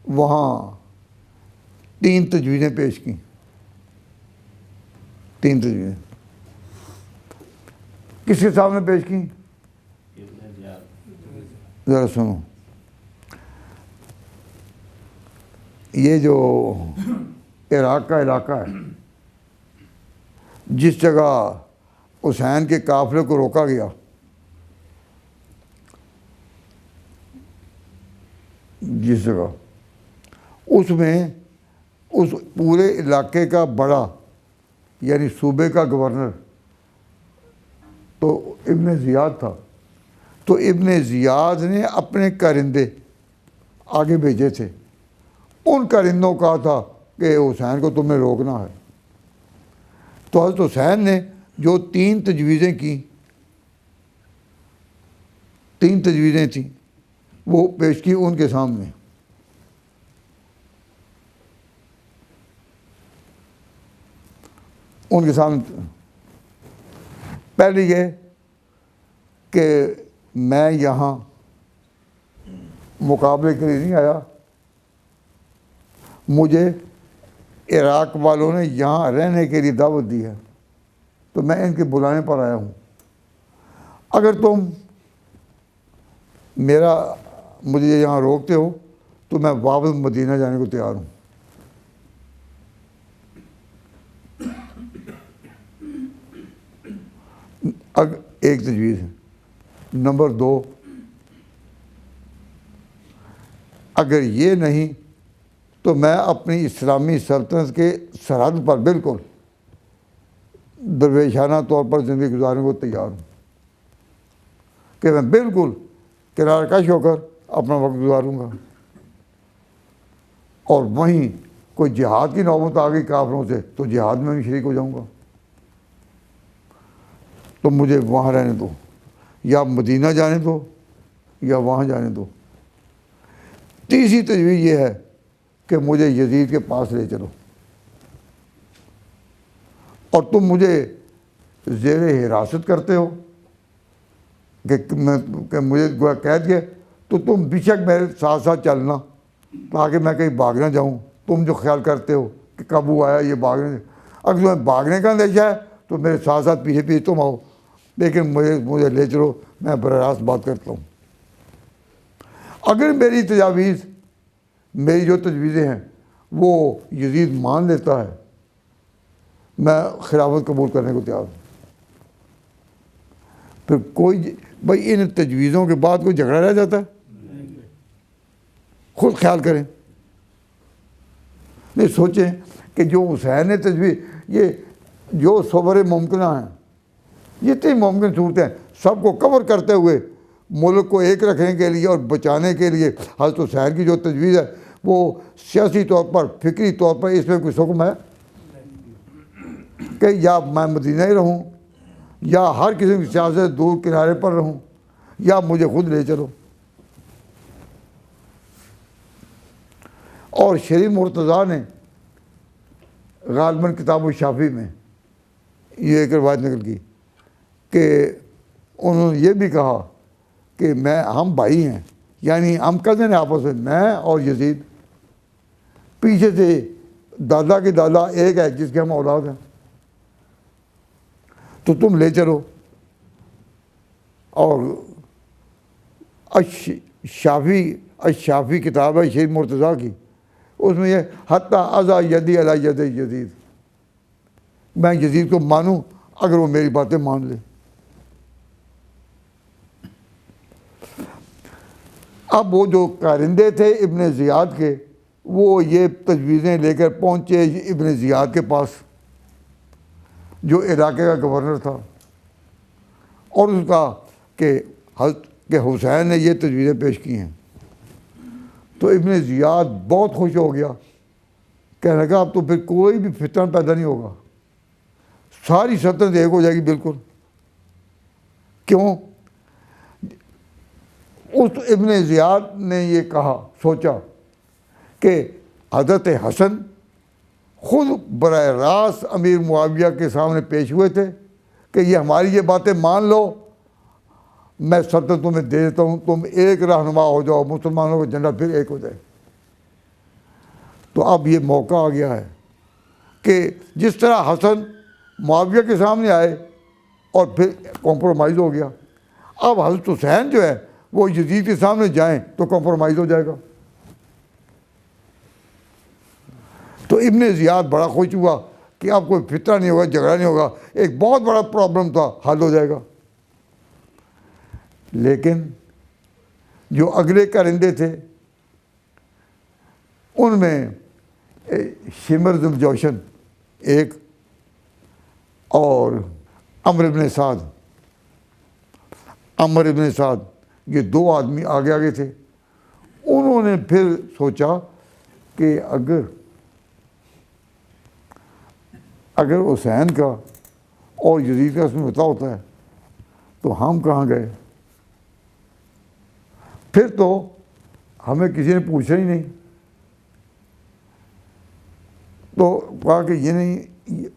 وہاں 3 تجویزیں پیش کی. 3 تجویزیں کس کے سامنے پیش کی؟ ذرا سنو. یہ جو عراق کا علاقہ ہے جس جگہ حسین کے قافلے کو روکا گیا، جس جگہ اس میں اس پورے علاقے کا بڑا یعنی صوبے کا گورنر تو ابن زیاد تھا. تو ابن زیاد نے اپنے کارندے آگے بھیجے تھے. ان کارندوں کا تھا کہ حسین کو تمہیں روکنا ہے. تو حضرت حسین نے جو 3 تجویزیں کی، 3 تجویزیں تھیں، وہ پیش کی ان کے سامنے. ان کے سامنے پہلے یہ کہ میں یہاں مقابلے کے لیے نہیں آیا، مجھے عراق والوں نے یہاں رہنے کے لیے دعوت دی ہے، تو میں ان کے بلانے پر آیا ہوں. اگر تم مجھے یہاں روکتے ہو تو میں واپس مدینہ جانے کو تیار ہوں. ایک تجویز ہے. نمبر 2، اگر یہ نہیں تو میں اپنی اسلامی سلطنت کے سرحد پر بالکل درویشانہ طور پر زندگی گزارنے کو تیار ہوں، کہ میں بالکل کنارہ کش ہو کر اپنا وقت گزاروں گا. اور وہیں کوئی جہاد کی نوبت آ گئی کافروں سے تو جہاد میں بھی شریک ہو جاؤں گا. تو مجھے وہاں رہنے دو، یا مدینہ جانے دو یا وہاں جانے دو. تیسری تجویز یہ ہے کہ مجھے یزید کے پاس لے چلو اور تم مجھے زیر حراست کرتے ہو کہ مجھے گویا قید کیا، تو تم بے شک میرے ساتھ ساتھ چلنا تاکہ میں کہیں بھاگ نہ جاؤں. تم جو خیال کرتے ہو کہ کب وہ آیا یہ بھاگنے، اگر تمہیں بھاگنے کا اندیشہ ہے تو میرے ساتھ ساتھ پیچھے پیچھے تم آؤ، لیکن مجھے لے چلو، میں براہ راست بات کرتا ہوں. اگر میری تجاویز، میری جو تجویزیں ہیں وہ یزید مان لیتا ہے، میں خلافت قبول کرنے کو تیار ہوں. پھر کوئی بھائی ان تجویزوں کے بعد کوئی جھگڑا رہ جاتا ہے؟ خود خیال کریں. نہیں سوچیں کہ جو حسین نے تجویز، یہ جو صبر ممکنہ ہیں، یہ اتنی ممکن صورتیں سب کو کور کرتے ہوئے ملک کو ایک رکھنے کے لیے اور بچانے کے لیے حضرت حسین کی جو تجویز ہے وہ سیاسی طور پر، فکری طور پر اس میں کوئی حکم ہے کہ یا میں مدینہ ہی رہوں، یا ہر قسم کی سیاست سے دور کنارے پر رہوں، یا مجھے خود لے چلو. اور شریف مرتضیٰ نے غالباً کتاب الشافی میں یہ ایک روایت نقل کی کہ انہوں نے یہ بھی کہا کہ ہم بھائی ہیں، یعنی ہم کزن ہیں آپس میں، میں اور یزید. پیچھے سے دادا کی دادا ایک ہے جس کے ہم اولاد ہیں، تو تم لے چلو. اور الشافی کتاب ہے شریف مرتضیٰ کی، اس میں یہ حتیٰ اذا یدی علی ید یزید، میں یزید کو مانوں اگر وہ میری باتیں مان لے. اب وہ جو کارندے تھے ابن زیاد کے، وہ یہ تجویزیں لے کر پہنچے ابن زیاد کے پاس جو علاقے کا گورنر تھا، اور اس کا کہ حسین نے یہ تجویزیں پیش کی ہیں. تو ابن زیاد بہت خوش ہو گیا، کہنے لگا اب تو پھر کوئی بھی فتنہ پیدا نہیں ہوگا، ساری سلطنت ایک ہو جائے گی بالکل. کیوں؟ اس ابن زیاد نے یہ کہا، سوچا کہ حضرت حسن خود براہ راست امیر معاویہ کے سامنے پیش ہوئے تھے کہ یہ ہماری یہ باتیں مان لو، میں سلطنت تمہیں دے دیتا ہوں، تم ایک رہنما ہو جاؤ، مسلمانوں کا جھنڈا پھر ایک ہو جائے. تو اب یہ موقع آ گیا ہے کہ جس طرح حسن معاویہ کے سامنے آئے اور پھر کمپرومائز ہو گیا، اب حضرت حسین جو ہے وہ یزید کے سامنے جائیں تو کمپرومائز ہو جائے گا۔ تو ابن زیاد بڑا خوش ہوا کہ اب کوئی فتنہ نہیں ہوگا، جھگڑا نہیں ہوگا، ایک بہت بڑا پرابلم تھا حل ہو جائے گا۔ لیکن جو اگلے کرندے تھے ان میں شمر ذو الجوشن ایک اور عمرو ابن سعد، یہ دو آدمی آگے آگے تھے۔ انہوں نے پھر سوچا کہ اگر حسین کا اور یزید کا اس میں بتا ہوتا ہے تو ہم کہاں گئے؟ پھر تو ہمیں کسی نے پوچھا ہی نہیں۔ تو کہا کہ یہ نہیں،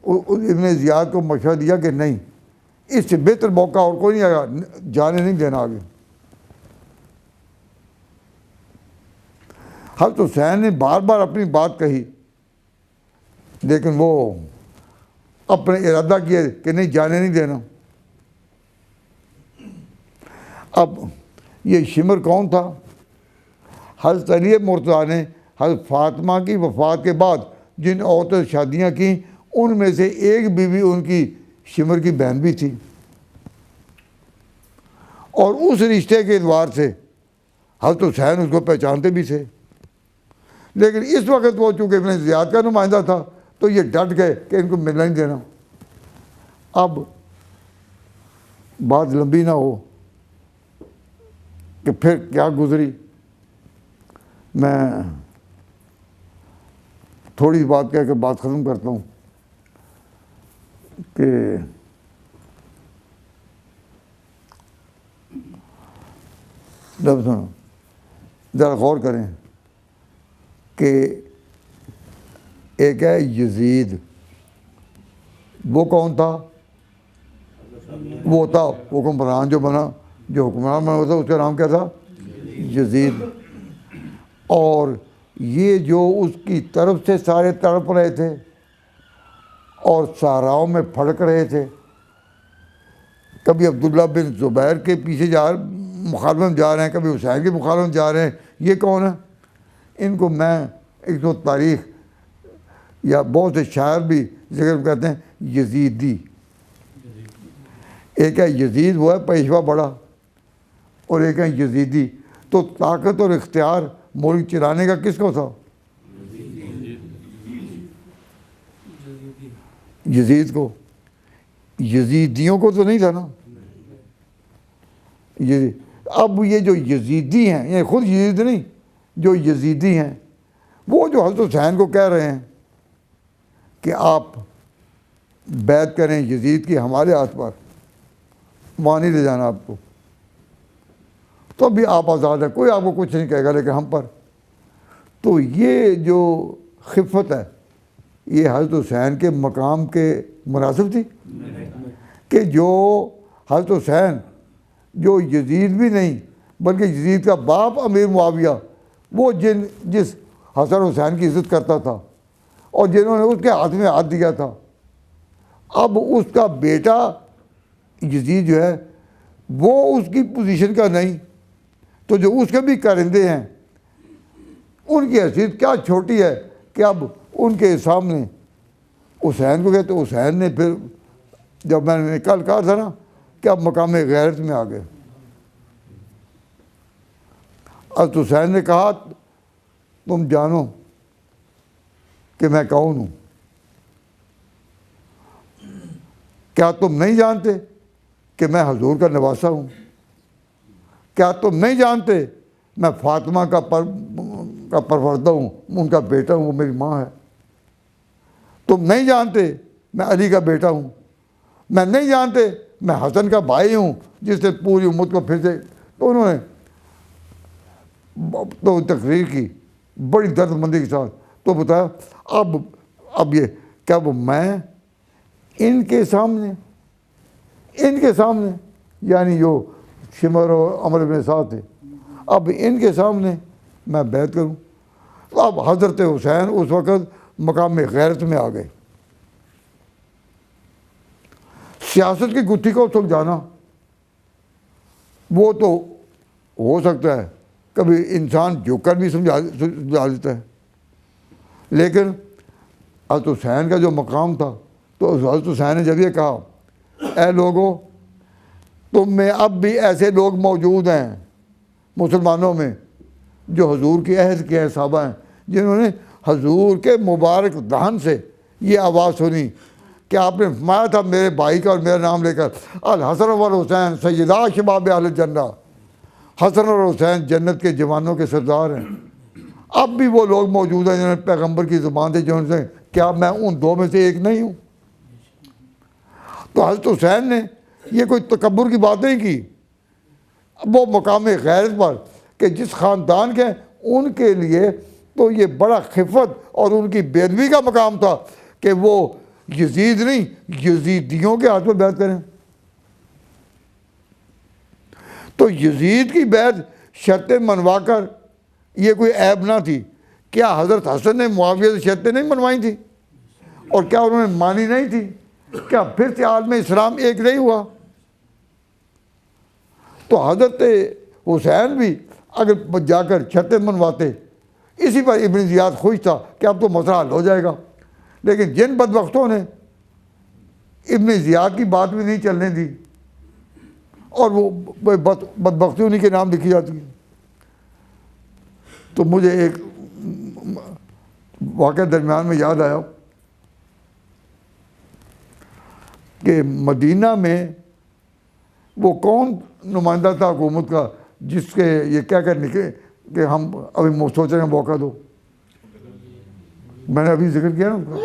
ابن زیاد کو مشورہ دیا کہ نہیں، اس سے بہتر موقع اور کوئی نہیں آئے گا، جانے نہیں دینا آگے۔ حضرت حسین نے بار بار اپنی بات کہی، لیکن وہ اپنے ارادہ کیے کہ نہیں، جانے نہیں دینا۔ اب یہ شمر کون تھا؟ حضرت علی مرتضیٰ نے حضرت فاطمہ کی وفات کے بعد جن عورتوں سے شادیاں کیں ان میں سے ایک بیوی ان کی شمر کی بہن بھی تھی، اور اس رشتے کے اعتبار سے حضرت حسین اس کو پہچانتے بھی تھے۔ لیکن اس وقت وہ چونکہ ابن زیاد کا نمائندہ تھا تو یہ ڈٹ گئے کہ ان کو ملنا نہیں دینا۔ اب بات لمبی نہ ہو کہ پھر کیا گزری، میں تھوڑی بات کہہ کر بات ختم کرتا ہوں کہ جب سنو ذرا غور کریں کہ ایک ہے یزید، وہ کون تھا؟ وہ تھا حکمران جو بنا، جو حکمران بنا ہوتا اس کا نام کیا تھا؟ یزید۔ اور یہ جو اس کی طرف سے سارے تڑپ رہے تھے اور صحراؤں میں پھڑک رہے تھے، کبھی عبداللہ بن زبیر کے پیچھے مخالفت میں جا رہے ہیں، کبھی حسین کے مخالفت میں جا رہے ہیں، یہ کون ہے؟ ان کو میں ایک تو تاریخ یا بہت سے شاعر بھی ذکر کہتے ہیں یزیدی۔ ایک ہے یزید، وہ ہے پیشوا بڑا، اور ایک ہے یزیدی۔ تو طاقت اور اختیار ملک چلانے کا کس کو تھا؟ یزید کو۔ یزیدیوں کو تو نہیں تھا نا۔ اب یہ جو یزیدی ہیں، یہ خود یزید نہیں، جو یزیدی ہیں وہ جو حضرت حسین کو کہہ رہے ہیں کہ آپ بیعت کریں یزید کی ہمارے ہاتھ پر، وہاں نہیں لے جانا آپ کو، تو بھی آپ آزاد ہیں، کوئی آپ کو کچھ نہیں کہے گا، لیکن ہم پر۔ تو یہ جو خفت ہے یہ حضرت حسین کے مقام کے مناسب تھی کہ جو حضرت حسین جو یزید بھی نہیں بلکہ یزید کا باپ امیر معاویہ، وہ جس حسن حسین کی عزت کرتا تھا اور جنہوں نے اس کے ہاتھ میں ہاتھ دیا تھا، اب اس کا بیٹا یزید جو ہے وہ اس کی پوزیشن کا نہیں، تو جو اس کے بھی کرندے ہیں ان کی حیثیت کیا چھوٹی ہے کہ اب ان کے سامنے حسین کو کہتے۔ حسین نے پھر جب میں نے کل کہا تھا نا کہ اب مقام غیرت میں آ گئے، حضرت حسین نے کہا تم جانو کہ میں کون ہوں، کیا تم نہیں جانتے کہ میں حضور کا نواسا ہوں؟ کیا تم نہیں جانتے میں فاطمہ کا پروردہ ہوں، ان کا بیٹا ہوں، وہ میری ماں ہے؟ تم نہیں جانتے میں علی کا بیٹا ہوں؟ میں نہیں جانتے میں حسن کا بھائی ہوں جس نے پوری امت کو پھر سے۔ تو انہوں نے تو تقریر کی بڑی درد مندی کے ساتھ، تو بتایا اب یہ کیا وہ میں ان کے سامنے یعنی جو شمر اور عمر بن سعد تھے، اب ان کے سامنے میں بیعت کروں؟ تو اب حضرت حسین اس وقت مقام غیرت میں آ گئے. سیاست کی گتھی کو سلجھانا وہ تو ہو سکتا ہے، کبھی انسان جھک کر بھی سمجھا دیتا ہے، لیکن حضرت حسین کا جو مقام تھا، تو حضرت حسین نے جب یہ کہا اے لوگوں تم میں اب بھی ایسے لوگ موجود ہیں مسلمانوں میں جو حضور کی عہد کے صحابہ ہیں، جنہوں نے حضور کے مبارک دہن سے یہ آواز سنی کہ آپ نے فرمایا تھا میرے بھائی کا اور میرا نام لے کر الحسن والحسین سیدا شباب اہل الجنہ، حسن اور حسین جنت کے جوانوں کے سردار ہیں. اب بھی وہ لوگ موجود ہیں جنہوں نے پیغمبر کی زبان سے جنہوں نے کیا میں ان دو میں سے ایک نہیں ہوں؟ تو حضرت حسین نے یہ کوئی تکبر کی بات نہیں کی. وہ مقام غیرت پر کہ جس خاندان کے ان کے لیے تو یہ بڑا خفت اور ان کی بے ادبی کا مقام تھا کہ وہ یزید نہیں یزیدیوں کے ہاتھ میں بیعت کریں. تو یزید کی بیعت شرطیں منوا کر یہ کوئی عیب نہ تھی. کیا حضرت حسن نے معاویہ سے شرطیں نہیں منوائی تھی؟ اور کیا انہوں نے مانی نہیں تھی؟ کیا پھر سے عالم اسلام ایک نہیں ہوا؟ تو حضرت حسین بھی اگر جا کر شرطیں منواتے، اسی پر ابن زیاد خوش تھا کہ اب تو مسئلہ حل ہو جائے گا. لیکن جن بدبختوں نے ابن زیاد کی بات بھی نہیں چلنے دی، اور وہ بدبختی انہیں کے نام لکھی جاتی ہے. تو مجھے ایک واقعہ درمیان میں یاد آیا کہ مدینہ میں وہ کون نمائندہ تھا حکومت کا جس کے یہ کہہ کر نکلے کہ ہم ابھی سوچ رہے ہیں موقع دو. میں نے ابھی ذکر کیا نا،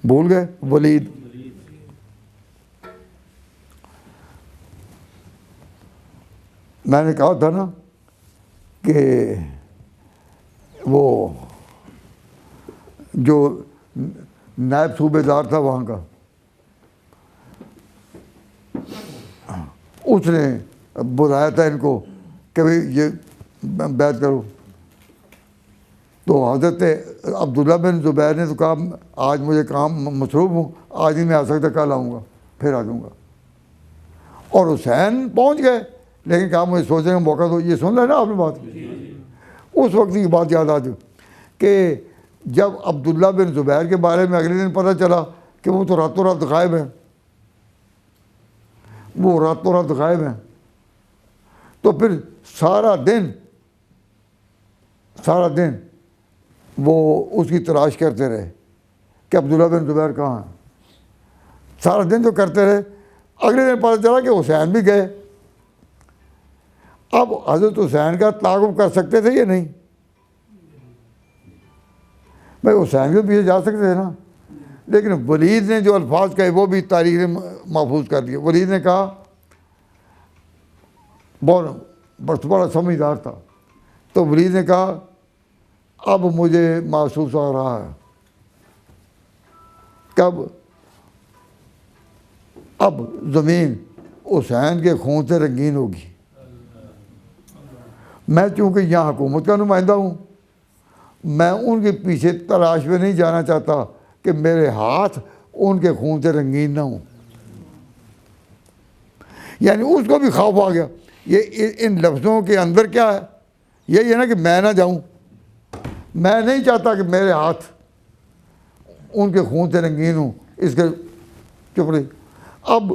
بھول گئے، ولید. میں نے کہا تھا نا کہ وہ جو نائب صوبے دار تھا وہاں کا، اس نے بلایا تھا ان کو کہ بھائی یہ بیعت کرو. تو حضرت عبداللہ بن زبیر نے تو کہا آج مجھے کام مصروف ہوں، آج نہیں میں آ سکتا، کل آؤں گا، پھر آ جاؤں گا. اور حسین پہنچ گئے، لیکن کہا مجھے سوچنے کا موقع دو. یہ سن لینا آپ نے بات. اس وقت کی بات یاد آ جائے کہ جب عبداللہ بن زبیر کے بارے میں اگلے دن پتہ چلا کہ وہ تو راتوں رات غائب ہیں، وہ راتوں رات غائب ہیں، تو پھر سارا دن وہ اس کی تلاش کرتے رہے کہ عبداللہ بن زبیر کہاں ہیں. سارا دن تو کرتے رہے. اگلے دن پتہ چلا کہ حسین بھی گئے. اب حضرت حسین کا تعاقب کر سکتے تھے یا نہیں؟ بھائی حسین کے پیچھے جا سکتے تھے نا. لیکن ولید نے جو الفاظ کہے وہ بھی تاریخ نے محفوظ کر دیے. ولید نے کہا، بہت بڑا سمجھدار تھا، تو ولید نے کہا اب مجھے محسوس ہو رہا ہے کب اب زمین حسین کے خون سے رنگین ہوگی. میں چونکہ یہاں حکومت کا نمائندہ ہوں، میں ان کے پیچھے تلاش میں نہیں جانا چاہتا کہ میرے ہاتھ ان کے خون سے رنگین نہ ہوں. یعنی اس کو بھی خوف آ گیا. یہ ان لفظوں کے اندر کیا ہے؟ یہی ہے نا کہ میں نہ جاؤں، میں نہیں چاہتا کہ میرے ہاتھ ان کے خون سے رنگین ہوں. اس کے چپ رہی. اب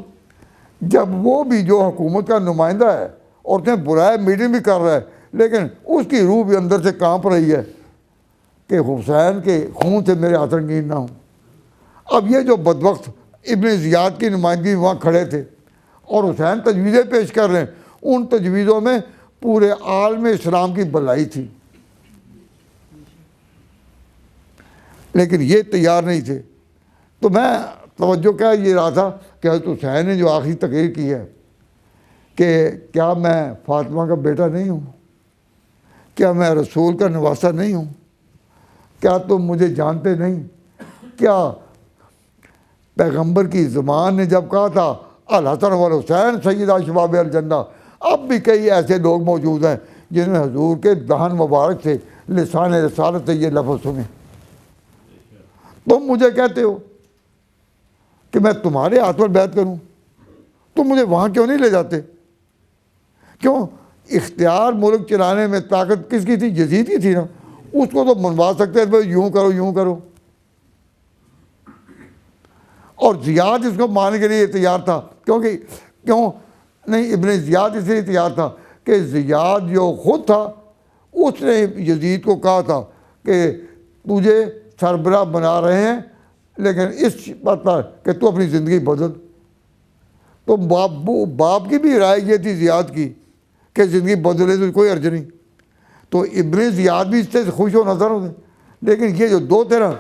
جب وہ بھی جو حکومت کا نمائندہ ہے اور اس نے بلایا، میٹنگ بھی کر رہا ہے، لیکن اس کی روح بھی اندر سے کانپ رہی ہے کہ حسین کے خون سے میرے ہاتھ رنگین نہ ہوں. اب یہ جو بدبخت ابن زیاد کی نمائندگی وہاں کھڑے تھے اور حسین تجویزیں پیش کر رہے ہیں، ان تجویزوں میں پورے عالم اسلام کی بھلائی تھی، لیکن یہ تیار نہیں تھے. تو میں توجہ کیا یہ رہا تھا کہ حضرت حسین نے جو آخری تقریر کی ہے کہ کیا میں فاطمہ کا بیٹا نہیں ہوں؟ کیا میں رسول کا نواسہ نہیں ہوں؟ کیا تم مجھے جانتے نہیں؟ کیا پیغمبر کی زبان نے جب کہا تھا الحسن والحسین سیدا شباب الجنہ، اب بھی کئی ایسے لوگ موجود ہیں جنہوں نے حضور کے دہن مبارک سے لسان رسالت سے یہ لفظ سنے. تم مجھے کہتے ہو کہ میں تمہارے ہاتھ پر بیعت کروں, تم مجھے وہاں کیوں نہیں لے جاتے؟ کیوں؟ اختیار ملک چلانے میں طاقت کس کی تھی؟ یزید کی تھی نا. اس کو تو منوا سکتے تھے یوں کرو یوں کرو, اور زیاد اس کو ماننے کے لیے تیار تھا. کیوں نہیں؟ ابن زیاد اس لیے تیار تھا کہ زیاد جو خود تھا اس نے یزید کو کہا تھا کہ تجھے سربراہ بنا رہے ہیں لیکن اس بات پر کہ تو اپنی زندگی بدل. تو باپ کی بھی رائے یہ تھی زیاد کی کہ زندگی بدلے تو کوئی حرج نہیں. تو ابن زیاد بھی اس سے خوش و نظر ہوتے. لیکن یہ جو دو تھے نا,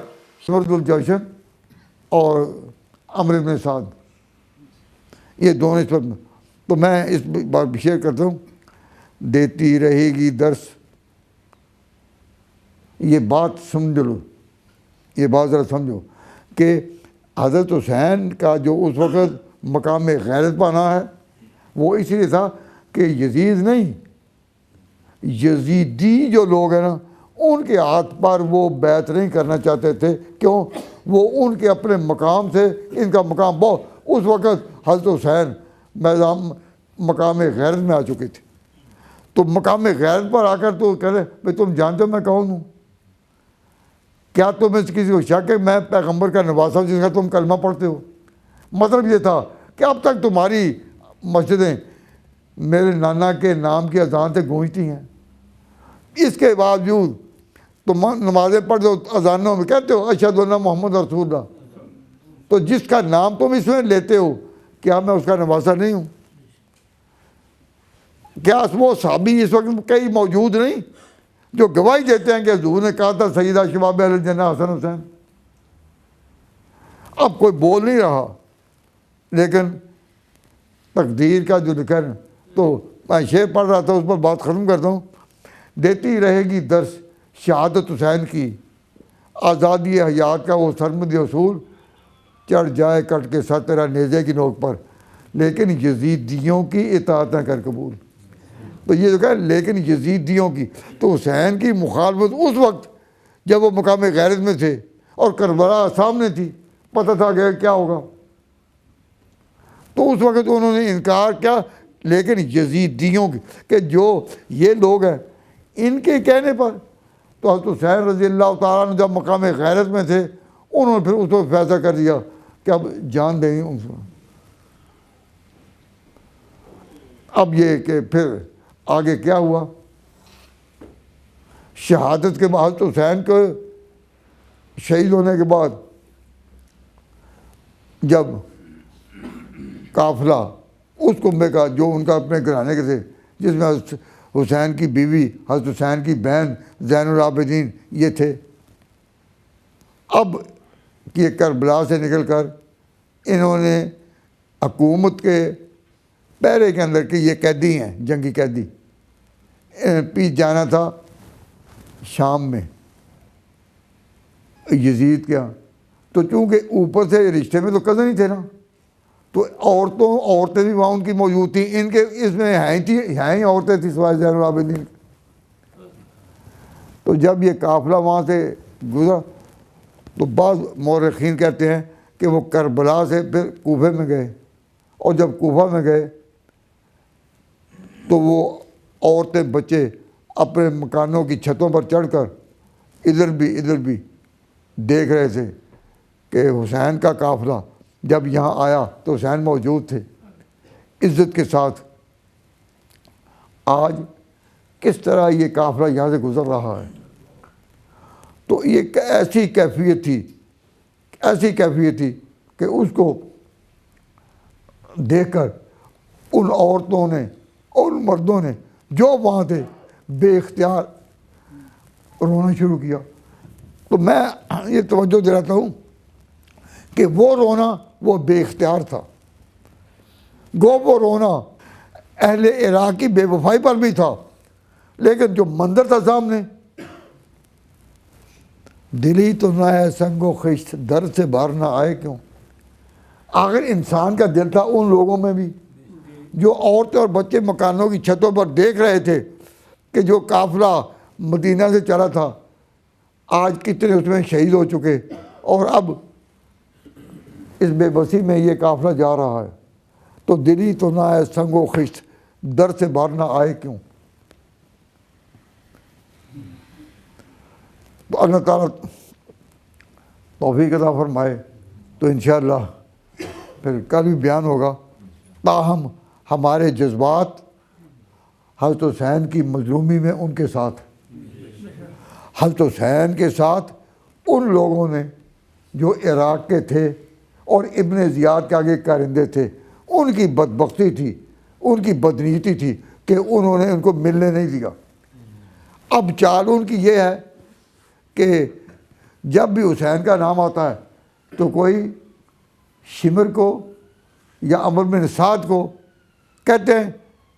سورۃ الجوشن اور عمرو بن سعد, یہ دونوں اس پر, تو میں اس بات شیئر کرتا ہوں. دیتی رہے گی درس, یہ بات سمجھ لو, یہ بات ذرا سمجھو کہ حضرت حسین کا جو اس وقت مقام غیرت پانا ہے وہ اس لیے تھا کہ یزید نہیں, یزیدی جو لوگ ہیں نا ان کے ہاتھ پر وہ بیعت نہیں کرنا چاہتے تھے. کیوں؟ وہ ان کے اپنے مقام سے, ان کا مقام بہت, اس وقت حضرت حسین میدان مقام غیرت میں آ چکے تھے. تو مقام غیرت پر آ کر تو کہہ رہے بھائی تم جانتے ہو میں کون ہوں؟ کیا تم اس کسی کو شک ہے میں پیغمبر کا نواسا ہوں جس کا تم کلمہ پڑھتے ہو؟ مطلب یہ تھا کہ اب تک تمہاری مسجدیں میرے نانا کے نام کی اذان سے گونجتی ہیں, اس کے باوجود تم نمازیں پڑھ دو, اذانوں میں کہتے ہو اشہد ان محمد رسول اللہ. تو جس کا نام تم اس میں لیتے ہو کیا میں اس کا نواسا نہیں ہوں؟ کیا وہ صحابی اس وقت کئی موجود نہیں جو گواہی دیتے ہیں کہ حضور نے کہا تھا سیدہ شباب اہل الجنہ حسن حسین؟ اب کوئی بول نہیں رہا, لیکن تقدیر کا جو لکھا ہے. تو میں شعر پڑھ رہا تھا, اس پر بات ختم کرتا ہوں. دیتی رہے گی درس شہادت حسین کی, آزادی حیات کا وہ سرمدی اصول, چڑھ جائے کٹ کے سر تیرا نیزے کی نوک پر, لیکن یزیدیوں کی اطاعت نہ کر قبول. تو یہ جو کہ لیکن یزیدیوں کی, تو حسین کی مخالفت اس وقت جب وہ مقام غیرت میں تھے اور کربلا سامنے تھی, پتہ تھا کہ کیا ہوگا, تو اس وقت انہوں نے انکار کیا. لیکن یزیدیوں کی کہ جو یہ لوگ ہیں ان کے کہنے پر, تو حضرت حسین رضی اللہ تعالیٰ عنہ جب مقام غیرت میں تھے انہوں نے پھر اس کو فیصلہ کر دیا کہ اب جان دیں گے ان کو. اب یہ کہ پھر آگے کیا ہوا؟ شہادت کے بعد حضرت حسین کو شہید ہونے کے بعد جب قافلہ اس کنبے کا جو ان کا اپنے گھرانے کے تھے, جس میں حضرت حسین کی بیوی, حضرت حسین کی بہن زین العابدین یہ تھے, اب یہ کربلا سے نکل کر انہوں نے حکومت کے پہرے کے اندر کہ یہ قیدی ہیں, جنگی قیدی, پیچھے جانا تھا شام میں یزید کے یہاں. تو چونکہ اوپر سے رشتے میں تو کزن ہی تھے نا, تو عورتیں بھی وہاں ان کی موجود تھیں. ان کے اس میں ہیں ہی عورتیں تھیں سوائے زین العابدین. تو جب یہ قافلہ وہاں سے گزرا تو بعض مورخین کہتے ہیں کہ وہ کربلا سے پھر کوفے میں گئے, اور جب کوفہ میں گئے تو وہ عورتیں بچے اپنے مکانوں کی چھتوں پر چڑھ کر ادھر بھی دیکھ رہے تھے کہ حسین کا قافلہ جب یہاں آیا تو حسین موجود تھے عزت کے ساتھ. آج کس طرح یہ قافلہ یہاں سے گزر رہا ہے. تو یہ ایسی کیفیت تھی کہ اس کو دیکھ کر ان عورتوں نے اور ان مردوں نے جو وہاں تھے بے اختیار رونا شروع کیا. تو میں یہ توجہ دلاتا ہوں کہ وہ رونا وہ بے اختیار تھا, وہ رونا اہل عراق کی بے وفائی پر بھی تھا, لیکن جو منظر تھا سامنے, دلی تو نہ ہے سنگ و خشت درد سے باہر نہ آئے کیوں. آخر انسان کا دل تھا ان لوگوں میں بھی جو عورتیں اور بچے مکانوں کی چھتوں پر دیکھ رہے تھے کہ جو قافلہ مدینہ سے چلا تھا، آج کتنے اس میں شہید ہو چکے، اور اب اس بے بسی میں یہ قافلہ جا رہا ہے، تو دلی تو نہ ہے سنگ و خشت، در سے باہر نہ آئے کیوں؟ تو اللہ تعالیٰ توفیق عطا فرمائے، تو انشاءاللہ پھر کل بھی بیان ہوگا۔ تاہم ہمارے جذبات حضرت حسین کی مظلومی میں ان کے ساتھ، حضرت حسین کے ساتھ ان لوگوں نے جو عراق کے تھے اور ابن زیاد کے آگے کارندے تھے، ان کی بدبختی تھی، ان کی بدنیتی تھی کہ انہوں نے ان کو ملنے نہیں دیا۔ اب چال ان کی یہ ہے کہ جب بھی حسین کا نام آتا ہے تو کوئی شمر کو یا عمر بن سعد کو کہتے ہیں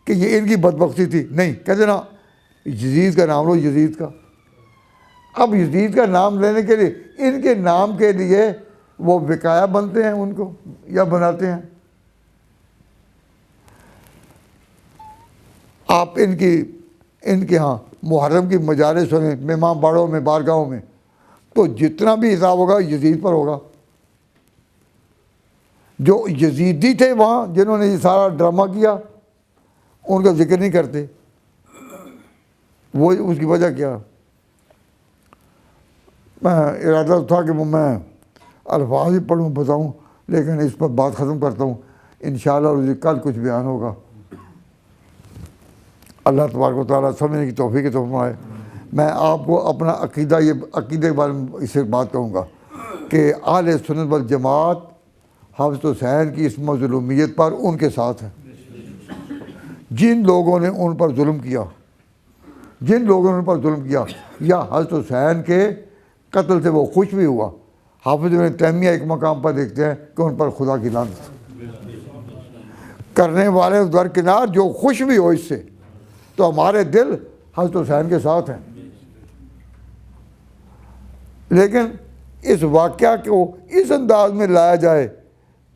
کہ یہ ان کی بدبختی تھی، نہیں کہتے نا یزید کا نام لو، یزید کا۔ اب یزید کا نام لینے کے لیے ان کے نام کے لیے وہ وقایا بنتے ہیں ان کو یا بناتے ہیں۔ آپ ان کے ہاں محرم کی مجالس سنیں، مہمان باڑوں میں، بارگاہوں میں، تو جتنا بھی حساب ہوگا یزید پر ہوگا۔ جو یزیدی تھے وہاں جنہوں نے یہ سارا ڈرامہ کیا، ان کا ذکر نہیں کرتے۔ وہ اس کی وجہ کیا؟ میں ارادہ تھا کہ میں الفاظ ہی پڑھوں بتاؤں، لیکن اس پر بات ختم کرتا ہوں۔ انشاءاللہ کل کچھ بیان ہوگا۔ اللہ تبارک و تعالیٰ سمجھنے کی توفیق عطا فرمائے۔ میں آپ کو اپنا عقیدہ، یہ عقیدے کے بارے میں اس سے بات کہوں گا کہ اہل سنت والجماعت حضرت حسین کی اس مظلومیت پر ان کے ساتھ ہیں۔ جن لوگوں نے ان پر ظلم کیا، یا حضرت حسین کے قتل سے وہ خوش بھی ہوا، حافظ ابن تیمیہ ایک مقام پر دیکھتے ہیں کہ ان پر خدا کی لعنت کرنے والے درکنار جو خوش بھی ہو اس سے، تو ہمارے دل حضرت حسین کے ساتھ ہیں۔ لیکن اس واقعہ کو اس انداز میں لایا جائے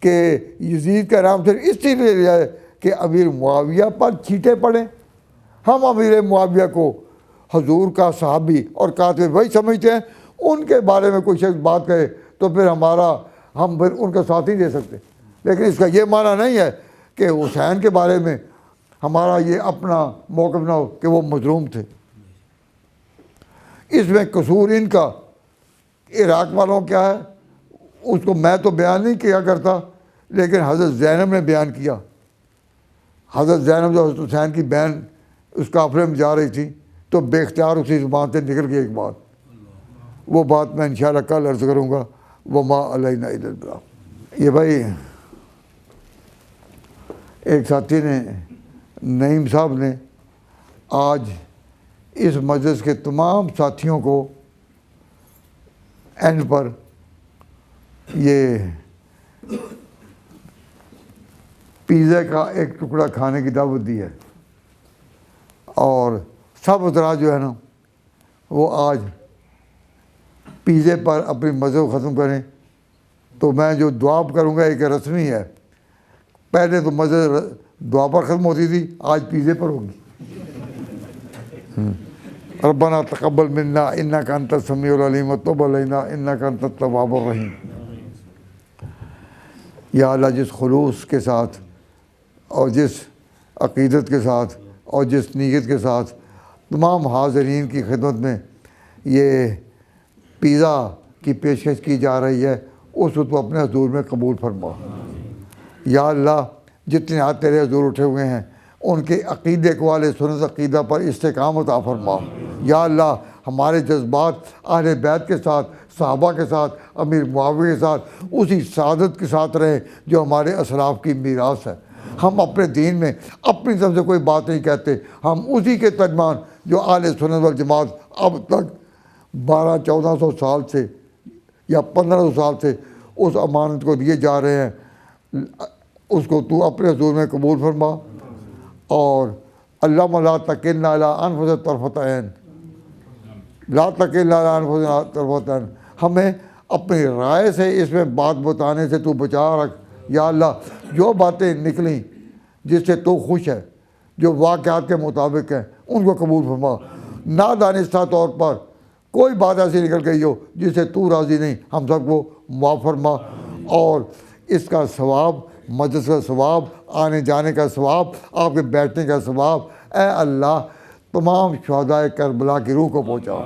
کہ یزید کا نام صرف اس لیے لیا جائے کہ امیر معاویہ پر چھیٹے پڑیں۔ ہم امیر معاویہ کو حضور کا صحابی اور کاتب وہی سمجھتے ہیں، ان کے بارے میں کوئی شخص بات کہے تو پھر ہم پھر ان کا ساتھ نہیں دے سکتے۔ لیکن اس کا یہ معنی نہیں ہے کہ حسین کے بارے میں ہمارا یہ اپنا موقف نہ ہو کہ وہ مظلوم تھے۔ اس میں قصور ان کا، عراق والوں کیا ہے اس کو میں تو بیان نہیں کیا کرتا، لیکن حضرت زینب نے بیان کیا۔ حضرت زینب جو حضرت حسین کی بہن اس قافلے میں جا رہی تھی تو بے اختیار اسی زبان سے نکل گئی ایک بات، وہ بات میں انشاءاللہ کل عرض کروں گا۔ وما علینا الا البلاغ۔ یہ بھائی ایک ساتھی نے، نعیم صاحب نے، آج اس مجلس کے تمام ساتھیوں کو اینڈ پر یہ پیزا کا ایک ٹکڑا کھانے کی دعوت دی ہے، اور سب حضرات جو ہے نا وہ آج پیزے پر اپنی مزے کو ختم کریں۔ تو میں جو دعا کروں گا ایک رسمی ہے، پہلے تو مزے دعا پر ختم ہوتی تھی، آج پیزے پر ہوگی۔ ربنا تقبل منا انک انت السمیع العلیم وتب علینا انک انت التواب الرحیم۔ یا اللہ، جس خلوص کے ساتھ اور جس عقیدت کے ساتھ اور جس نیت کے ساتھ تمام حاضرین کی خدمت میں یہ پیزا کی پیشکش کی جا رہی ہے، اس کو تو اپنے حضور میں قبول فرما۔ یا اللہ، جتنے ہاتھ تیرے حضور اٹھے ہوئے ہیں ان کے عقیدے کو اہل سنت عقیدہ پر استقامت عطا فرما۔ یا اللہ، ہمارے جذبات اہل بیت کے ساتھ، صحابہ کے ساتھ، امیر معاویہ کے ساتھ اسی سعادت کے ساتھ رہے جو ہمارے اسلاف کی میراث ہے۔ ہم اپنے دین میں اپنی طرف سے کوئی بات نہیں کہتے، ہم اسی کے ترجمان جو اہل سنت والجماعت اب تک 1200-1400 سال سے یا 1500 سال سے اس امانت کو دیے جا رہے ہیں، اس کو تو اپنے حضور میں قبول فرما۔ اور اللہم لا تکلنا الی انفسنا طرفۃ عین، لا تکلنا الی انفسنا طرفۃ عین، ہمیں اپنی رائے سے اس میں بات بتانے سے تو بچا رکھ۔ یا اللہ، جو باتیں نکلیں جس سے تو خوش ہے، جو واقعات کے مطابق ہیں، ان کو قبول فرما۔ نادانستہ طور پر کوئی بات ایسی نکل گئی ہو جس سے تو راضی نہیں، ہم سب کو معاف فرما، اور اس کا ثواب، مجلس کا ثواب، آنے جانے کا ثواب، آپ کے بیٹھنے کا ثواب، اے اللہ تمام شہدائے کربلا کی روح کو پہنچاؤ،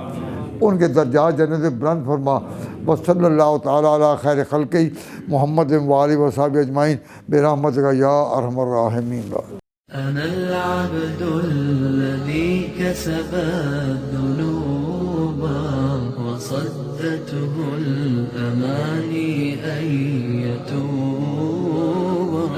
ان کے درجات جنت بلند فرما۔ وصلی اللہ تعالیٰ علی خیر خلقی محمد وآلہ وصحبہ اجمعین برحمتک یا ارحم الراحمین۔ أنا العبد الذي كسب الذنوب وصدته الأماني أن يتوب